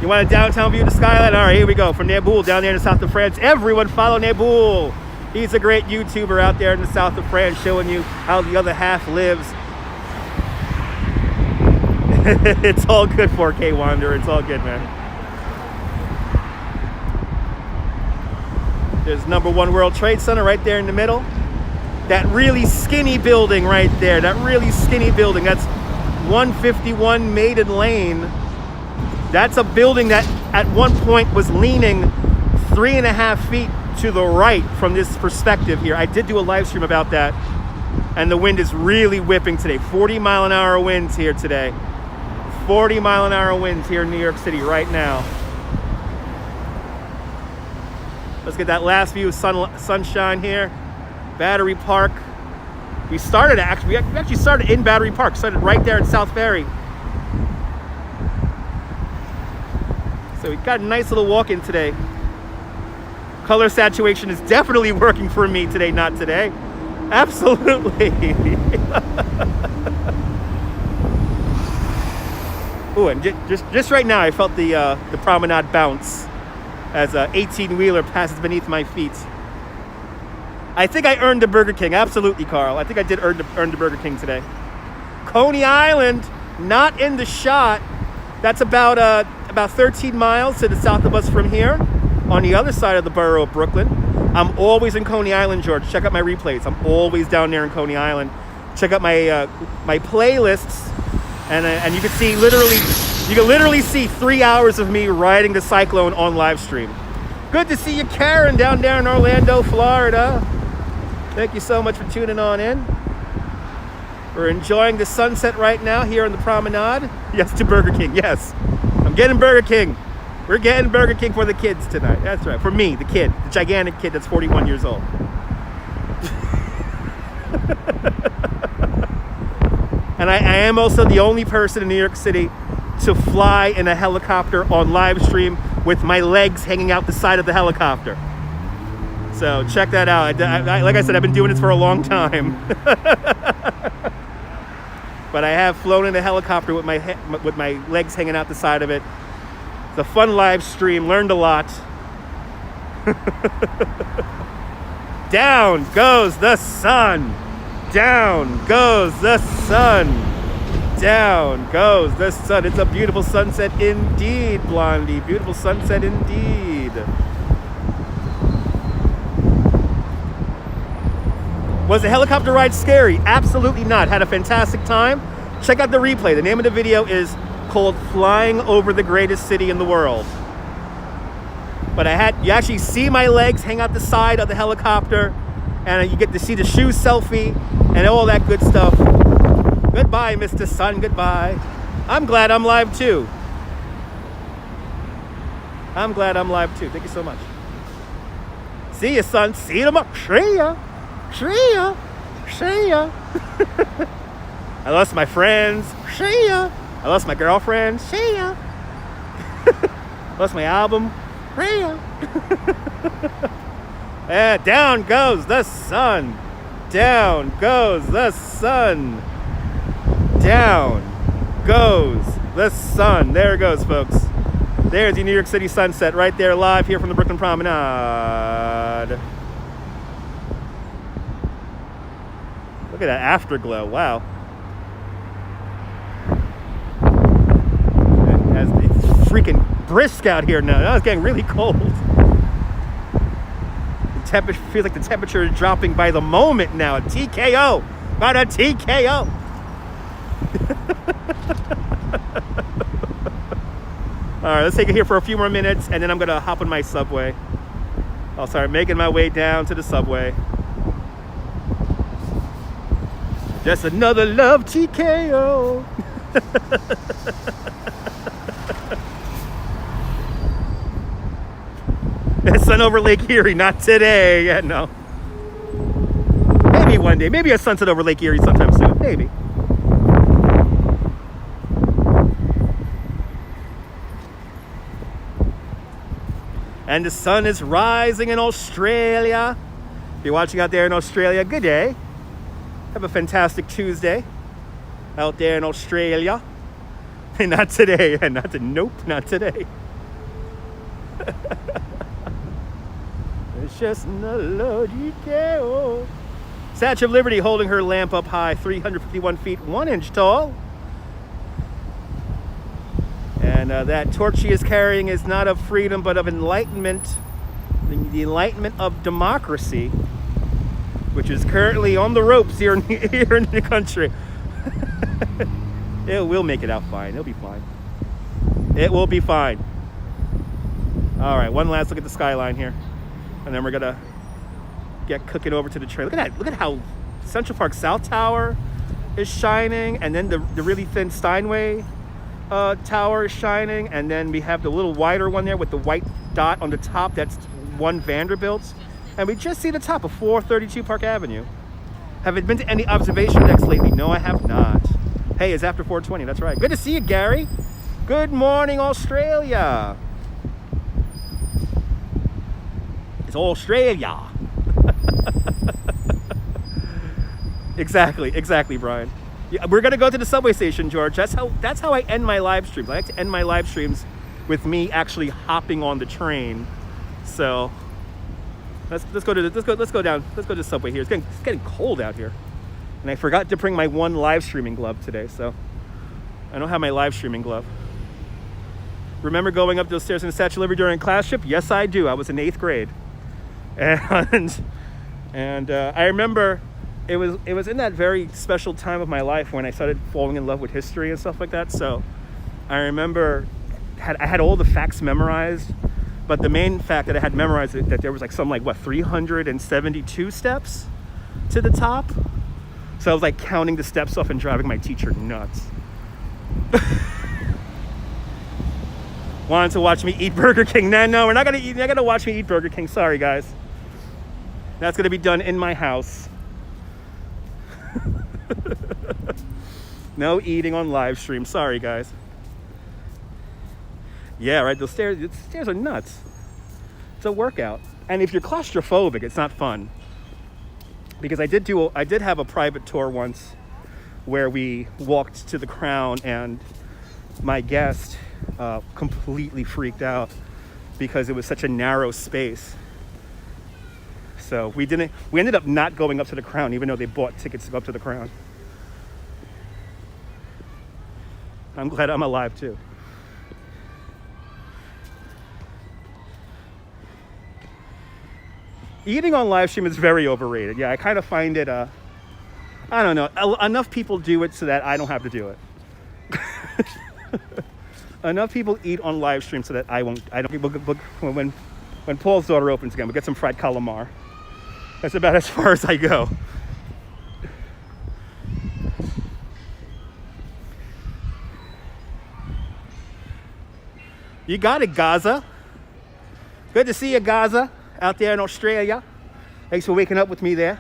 You want a downtown view of the skyline? All right, here we go. From Naboul down there in the south of France. Everyone follow Naboul. He's a great YouTuber out there in the south of France showing you how the other half lives. It's all good, 4K Wanderer. It's all good, man. There's number 1 World Trade Center right there in the middle. That really skinny building right there. That really skinny building. That's 151 Maiden Lane. That's a building that at one point was leaning 3.5 feet to the right from this perspective here. I did do a live stream about that. And the wind is really whipping today. 40-mile-an-hour winds here today. 40-mile-an-hour winds here in New York City right now. Let's get that last view of sunshine here. Battery Park. We actually started in Battery Park. Started right there in South Ferry. So we got a nice little walk in today. Color saturation is definitely working for me today, not today. Absolutely. Ooh, and just right now, I felt the promenade bounce as a 18-wheeler passes beneath my feet. I think I earned the Burger King. Absolutely, Carl. I think I did earn the Burger King today. Coney Island, not in the shot. That's about 13 miles to the south of us from here, on the other side of the borough of Brooklyn. I'm always in Coney Island, George. Check out my replays. I'm always down there in Coney Island. Check out my my playlists, and you can see literally see 3 hours of me riding the cyclone on live stream. Good to see you, Karen, down there in Orlando, Florida. Thank you so much for tuning on in. We're enjoying the sunset right now here on the promenade. Yes, to Burger King. Yes, I'm getting Burger King. We're getting Burger King for the kids tonight. That's right. For me, the kid, the gigantic kid that's 41 years old. And I am also the only person in New York City to fly in a helicopter on live stream with my legs hanging out the side of the helicopter. So check that out. I like I said, I've been doing this for a long time. But I have flown in a helicopter with my legs hanging out the side of it. It's a fun live stream. Learned a lot. Down goes the sun. Down goes the sun. Down goes the sun. It's a beautiful sunset indeed, Blondie. Beautiful sunset indeed. Was the helicopter ride scary? Absolutely not. Had a fantastic time. Check out the replay. The name of the video is called Flying Over the Greatest City in the World. But you actually see my legs hang out the side of the helicopter, and you get to see the shoe selfie and all that good stuff. Goodbye, Mr. Sun, goodbye. I'm glad I'm live too. I'm glad I'm live too. Thank you so much. See ya, son. See you tomorrow. See ya. See ya. See ya. I lost my friends. See ya. I lost my girlfriend. See ya. Lost my album. See ya. Yeah, down goes the sun. Down goes the sun. Down goes the sun. There it goes, folks. There's the New York City sunset right there, live here from the Brooklyn Promenade. Look at that afterglow. Wow. It's freaking brisk out here now. Now it's getting really cold. The temperature feels like the temperature is dropping by the moment now. A TKO. About a TKO. All right, let's take it here for a few more minutes, and then I'm gonna hop on my subway. I'll start making my way down to the subway. Just another love TKO. Sun over Lake Erie, not today. Yeah, no. Maybe one day. Maybe a sunset over Lake Erie sometime soon. Maybe. And the sun is rising in Australia. If you're watching out there in Australia, good day. Have a fantastic Tuesday out there in Australia. And not today. Nope, not today. It's just another logical. Statue of Liberty holding her lamp up high, 351 feet, 1 inch tall. And that torch she is carrying is not of freedom, but of enlightenment. The enlightenment of democracy, which is currently on the ropes here in the country. It will make it out fine. It'll be fine. It will be fine. All right, one last look at the skyline here. And then we're going to get cooking over to the train. Look at that. Look at how Central Park South Tower is shining. And then the really thin Steinway tower is shining. And then we have the little wider one there with the white dot on the top. That's One Vanderbilt. And we just see the top of 432 Park Avenue. Have you been to any observation decks lately? No, I have not. Hey, it's after 4:20. That's right. Good to see you, Gary. Good morning, Australia. It's Australia. Exactly, Brian. Yeah, we're gonna go to the subway station, George. That's how I end my live streams. I like to end my live streams with me actually hopping on the train. So let's go to the subway here. It's getting cold out here, and I forgot to bring my one live streaming glove today, so I don't have my live streaming glove. Remember going up those stairs in the Statue of Liberty during class trip? Yes, I do. I was in 8th grade, and I remember. It was in that very special time of my life when I started falling in love with history and stuff like that. So I remember I had all the facts memorized, but the main fact that I had memorized is that there was 372 steps to the top. So I was like counting the steps off and driving my teacher nuts. Wanted to watch me eat Burger King. No, we're not gonna eat. You're not gonna watch me eat Burger King. Sorry, guys. That's gonna be done in my house. No eating on live stream. Sorry, guys. Yeah, right. The stairs are nuts. It's a workout, and if you're claustrophobic, it's not fun. Because I did have a private tour once, where we walked to the Crown, and my guest completely freaked out because it was such a narrow space. So we ended up not going up to the Crown, even though they bought tickets to go up to the Crown. I'm glad I'm alive too. Eating on live stream is very overrated. Yeah, I kind of find it, I don't know, enough people do it so that I don't have to do it. Enough people eat on live stream so that I don't. When Paul's daughter opens again, we'll get some fried calamar. That's about as far as I go. You got it, Gaza. Good to see you, Gaza, out there in Australia. Thanks for waking up with me there.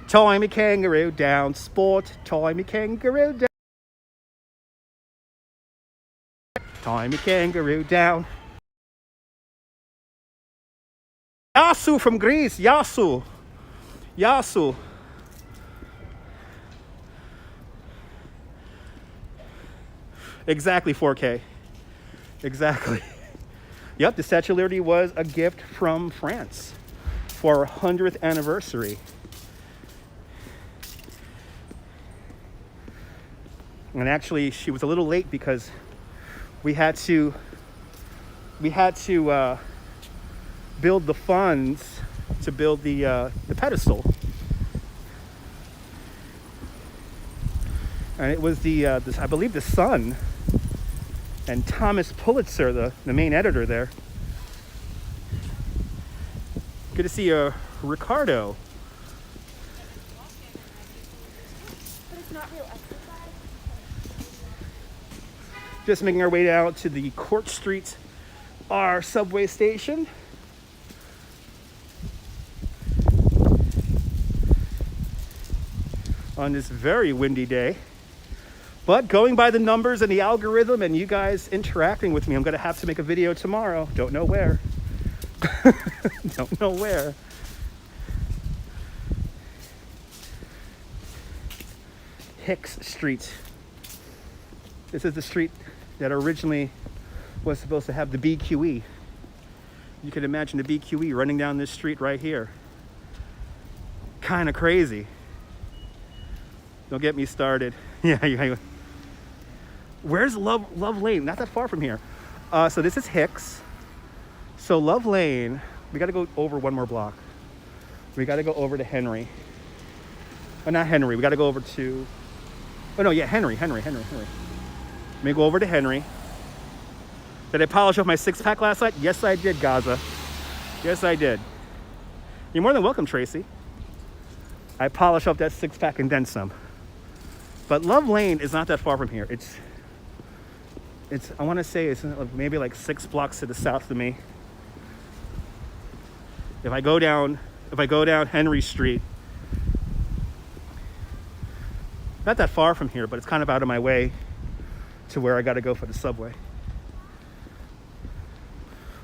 Tie me kangaroo down, sport. Tie me kangaroo down. Tie me kangaroo down. Yasu from Greece. Yasu. Exactly, 4K. Exactly. Yep, the Statue of Liberty was a gift from France for our 100th anniversary. And actually, she was a little late because we had to build the funds to build the pedestal. And it was I believe the Sun and Thomas Pulitzer, the main editor there. Good to see you, Ricardo. But it's not real exercise. Just making our way down to the Court Street, our subway station. On this very windy day. But going by the numbers and the algorithm and you guys interacting with me, I'm going to have to make a video tomorrow. Don't know where. Don't know where. Hicks Street. This is the street that originally was supposed to have the BQE. You can imagine the BQE running down this street right here. Kind of crazy. Don't get me started. Yeah. Where's Love Lane? Not that far from here. So this is Hicks. So Love Lane, we got to go over one more block. We got to go over to Henry. Oh, not Henry. We got to go over to... Oh, no, yeah, Henry. Let me go over to Henry. Did I polish off my six-pack last night? Yes, I did, Gaza. Yes, I did. You're more than welcome, Tracy. I polished off that six-pack and then some. But Love Lane is not that far from here. It's I want to say it's maybe like 6 blocks to the south of me. If I go down Henry Street, not that far from here, but it's kind of out of my way to where I got to go for the subway.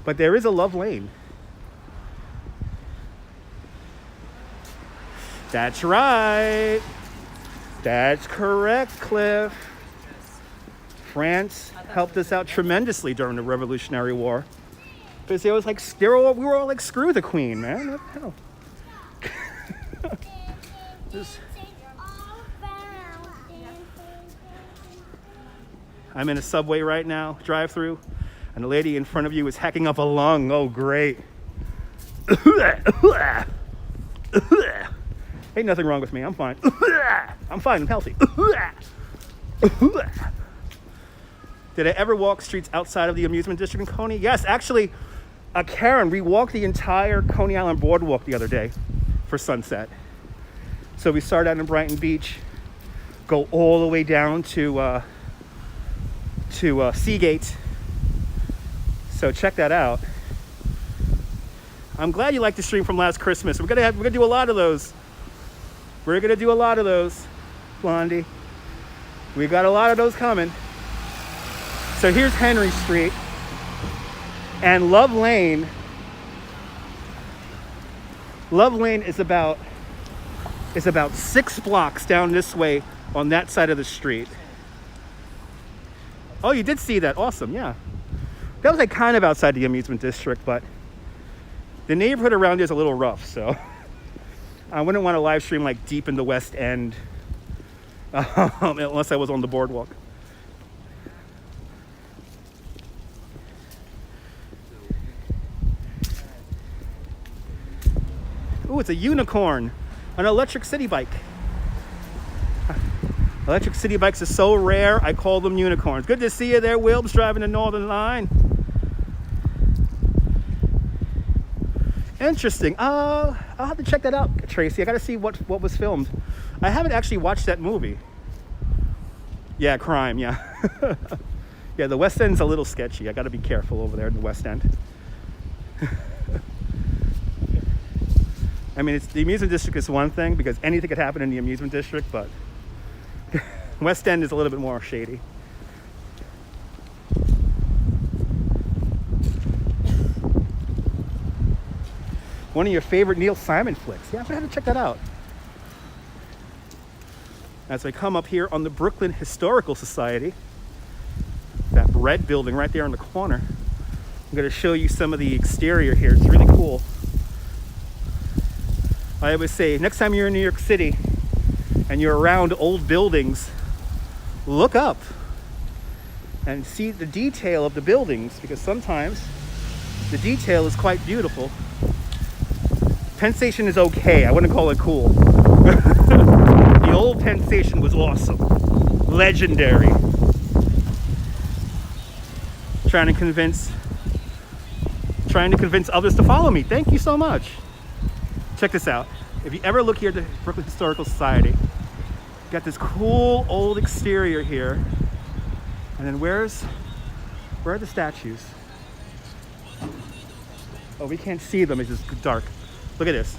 But there is a Love Lane. That's right. That's correct, Cliff. France helped us out tremendously during the Revolutionary War. Because we were all like, screw the Queen, man. What the hell? I'm in a subway right now, drive-through, and the lady in front of you is hacking up a lung. Oh, great. Ain't nothing wrong with me. I'm fine. I'm fine. I'm healthy. Did I ever walk streets outside of the amusement district in Coney? Yes, actually, Karen, we walked the entire Coney Island boardwalk the other day for sunset. So we started out in Brighton Beach, go all the way down to Seagate. So check that out. I'm glad you liked the stream from last Christmas. We're gonna do a lot of those. We're gonna do a lot of those, Blondie. We got a lot of those coming. So here's Henry Street and Love Lane. Love Lane is about 6 blocks down this way on that side of the street. Oh, you did see that. Awesome. Yeah. That was like kind of outside the amusement district, but the neighborhood around here is a little rough, so I wouldn't want to live stream like deep in the West End unless I was on the boardwalk. Ooh, it's a unicorn, an electric city bike. Electric city bikes are so rare, I call them unicorns. Good to see you there, Wilbs, driving the Northern Line. Interesting. I'll have to check that out, Tracy. I gotta see what was filmed. I haven't actually watched that movie. Yeah, crime, yeah. Yeah, the West End's a little sketchy. I gotta be careful over there in the West End. I mean, the amusement district is one thing because anything could happen in the amusement district, but West End is a little bit more shady. One of your favorite Neil Simon flicks. Yeah, I'm gonna have to check that out. As I come up here on the Brooklyn Historical Society, that red building right there in the corner, I'm gonna show you some of the exterior here. It's really cool. I always say, next time you're in New York City and you're around old buildings, look up and see the detail of the buildings, because sometimes the detail is quite beautiful. Penn Station is okay. I wouldn't call it cool. The old Penn Station was awesome. Legendary. Trying to convince others to follow me. Thank you so much. Check this out. If you ever look here at the Brooklyn Historical Society, got this cool old exterior here. And then where are the statues? Oh, we can't see them. It's just dark. Look at this.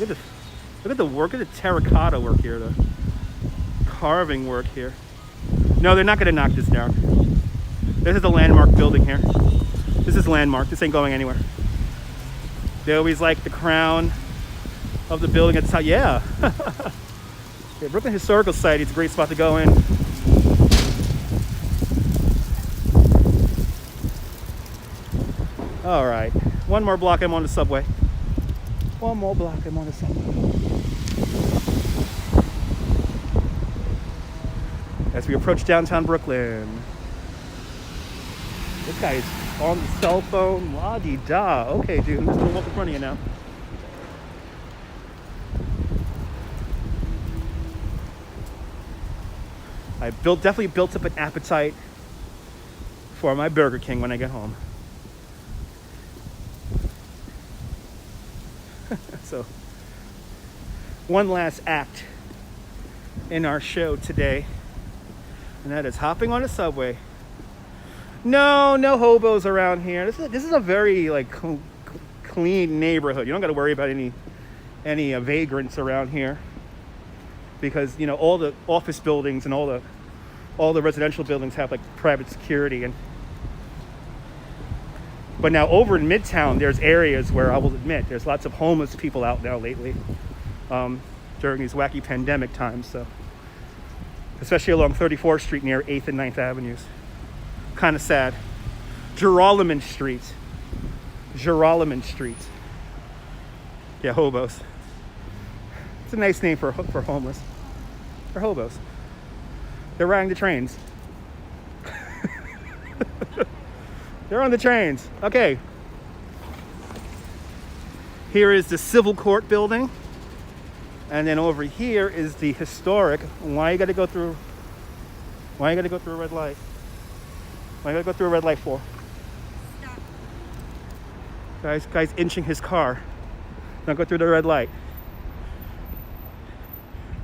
Look at the work, look at the terracotta work here, the carving work here. No, they're not gonna knock this down. This is a landmark building here. This is landmark. This ain't going anywhere. They always like the crown of the building at the top. Yeah. Yeah, Brooklyn Historical Society, it's a great spot to go in. All right, one more block, I'm on the subway. One more block, I'm on the subway. As we approach downtown Brooklyn. This guy is on the cell phone, la-di-da. Okay, dude, I'm just gonna walk in front of you now. I definitely built up an appetite for my Burger King when I get home. So, one last act in our show today, and that is hopping on a subway. No hobos around here. This is a very like clean neighborhood. You don't got to worry about any vagrants around here, because you know all the office buildings and all the residential buildings have like private security, and But now over in Midtown, there's areas where I will admit there's lots of homeless people out now lately during these wacky pandemic times. So, especially along 34th Street near 8th and 9th Avenues. Kind of sad. Gerolman Street. Yeah, hobos. It's a nice name for homeless. They're hobos. They're riding the trains. They're on the trains. Okay. Here is the Civil Court building. And then over here is the historic. Why you gotta go through a red light? Why you gotta go through a red light for? Stop. Guy's inching his car. Don't go through the red light.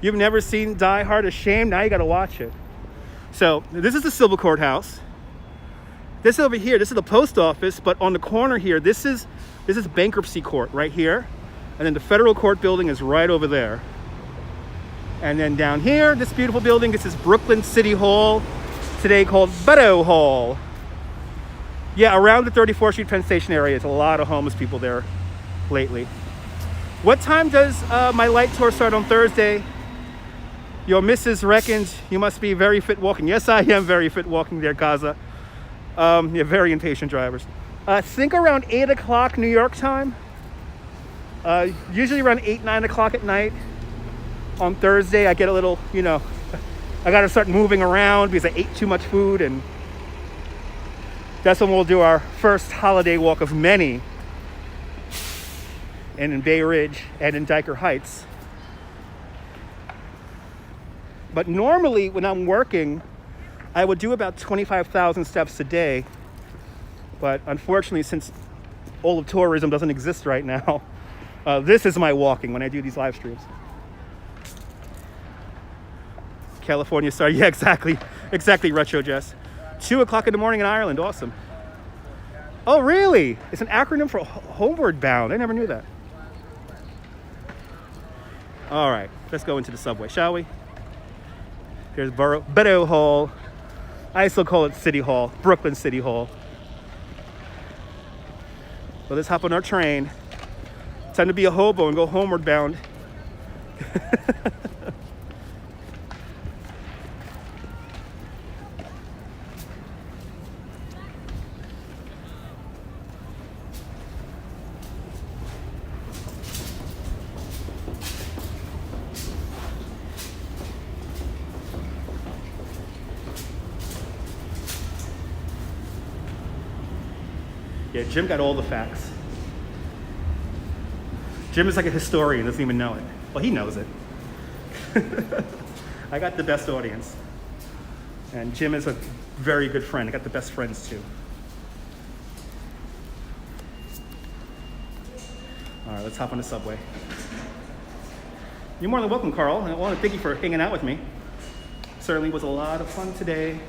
You've never seen Die Hard Ashamed? Now you gotta watch it. So this is the Civil Courthouse. This over here, this is the post office, but on the corner here, this is bankruptcy court right here. And then the federal court building is right over there. And then down here, this beautiful building, this is Brooklyn City Hall, today called Beto Hall. Yeah, around the 34th Street Penn Station area, there's a lot of homeless people there lately. What time does my light tour start on Thursday? Your missus reckons you must be very fit walking. Yes, I am very fit walking there, Gaza. Yeah, very impatient drivers. Think around 8 o'clock New York time. Usually around 8, 9 o'clock at night on Thursday, I get a little, I got to start moving around because I ate too much food. And that's when we'll do our first holiday walk of many. And in Bay Ridge and in Dyker Heights. But normally when I'm working, I would do about 25,000 steps a day. But unfortunately, since all of tourism doesn't exist right now, this is my walking when I do these live streams. California Star, yeah, exactly, Retro Jess. 2 o'clock in the morning in Ireland, awesome. Oh, really? It's an acronym for Homeward Bound. I never knew that. All right, let's go into the subway, shall we? Here's Beto Hall. I still call it City Hall, Brooklyn City Hall. So let's hop on our train. Time to be a hobo and go homeward bound. Yeah, Jim got all the facts. Jim is like a historian, doesn't even know it. Well, he knows it. I got the best audience. And Jim is a very good friend. I got the best friends too. All right, let's hop on the subway. You're more than welcome, Carl. I want to thank you for hanging out with me. Certainly was a lot of fun today.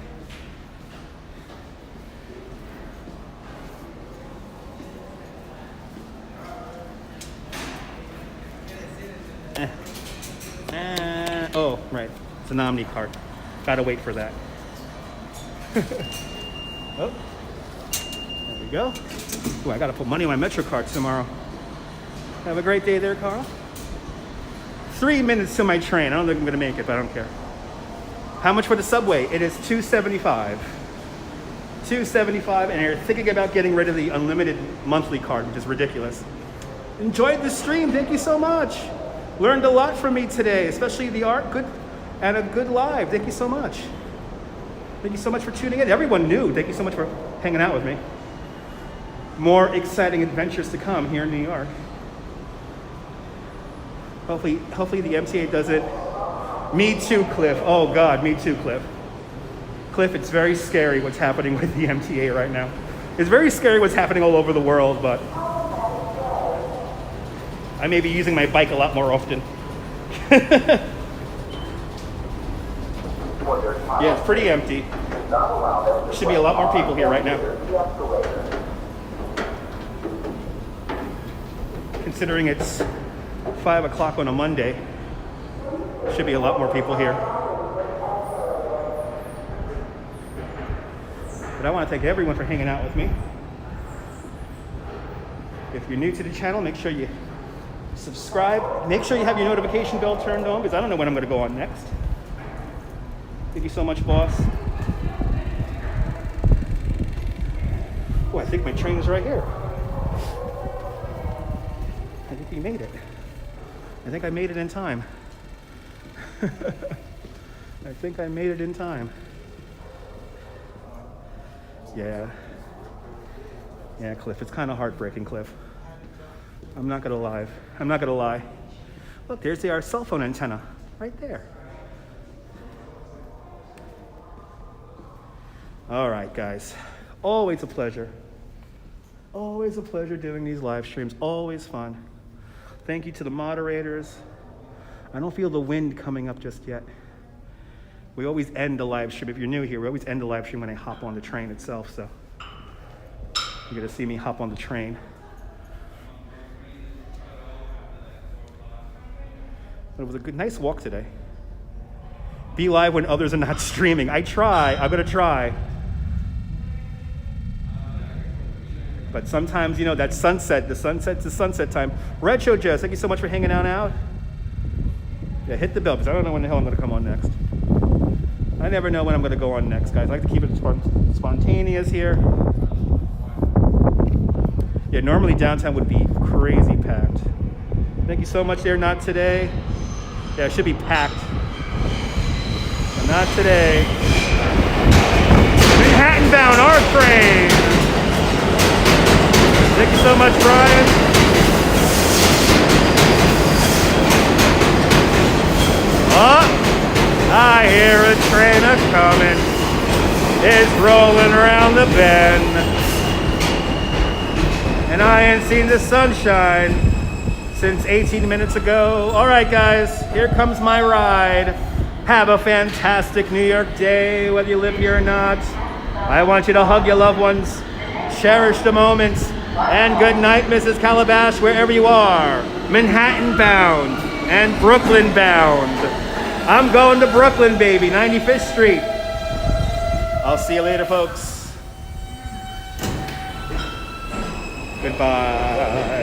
Oh, right. It's an Omni card. Gotta wait for that. Oh, there we go. Ooh, I gotta put money on my Metro cards tomorrow. Have a great day there, Carl. 3 minutes to my train. I don't think I'm gonna make it, but I don't care. How much for the subway? It is $2.75. $2.75, and you're thinking about getting rid of the unlimited monthly card, which is ridiculous. Enjoyed the stream. Thank you so much. Learned a lot from me today, especially the art, good, and a good live. Thank you so much. Thank you so much for tuning in. Everyone new, thank you so much for hanging out with me. More exciting adventures to come here in New York. Hopefully the MTA does it. Me too, Cliff. Oh God, me too, Cliff. Cliff, it's very scary what's happening with the MTA right now. It's very scary what's happening all over the world, but I may be using my bike a lot more often. Yeah, it's pretty empty. Should be a lot more people here right now. Considering it's 5 o'clock on a Monday, should be a lot more people here. But I want to thank everyone for hanging out with me. If you're new to the channel, make sure you subscribe. Make sure you have your notification bell turned on because I don't know when I'm going to go on next. Thank you so much, boss. Oh, I think my train is right here. I think we made it. I think I made it in time. I think I made it in time. Yeah. Yeah, Cliff, it's kind of heartbreaking, Cliff. I'm not gonna lie. I'm not gonna lie. Look, there's our cell phone antenna right there. All right, guys. Always a pleasure. Always a pleasure doing these live streams. Always fun. Thank you to the moderators. I don't feel the wind coming up just yet. We always end the live stream. If you're new here, we always end the live stream when I hop on the train itself, so you're gonna see me hop on the train. But it was a good, nice walk today. Be live when others are not streaming. I'm gonna try. But sometimes, you know, that sunset, the sunset's the sunset time. Retro Jess, thank you so much for hanging out. Yeah, hit the bell, because I don't know when the hell I'm gonna come on next. I never know when I'm gonna go on next, guys. I like to keep it spontaneous here. Yeah, normally downtown would be crazy packed. Thank you so much there, not today. Yeah, it should be packed. But not today. Manhattan bound, our train. Thank you so much, Brian. Oh, I hear a train a-comin'. It's rolling around the bend. And I ain't seen the sunshine since 18 minutes ago. All right, guys, here comes my ride. Have a fantastic New York day, whether you live here or not. I want you to hug your loved ones, cherish the moments, and good night, Mrs. Calabash, wherever you are. Manhattan bound and Brooklyn bound. I'm going to Brooklyn, baby, 95th Street. I'll see you later, folks. Goodbye.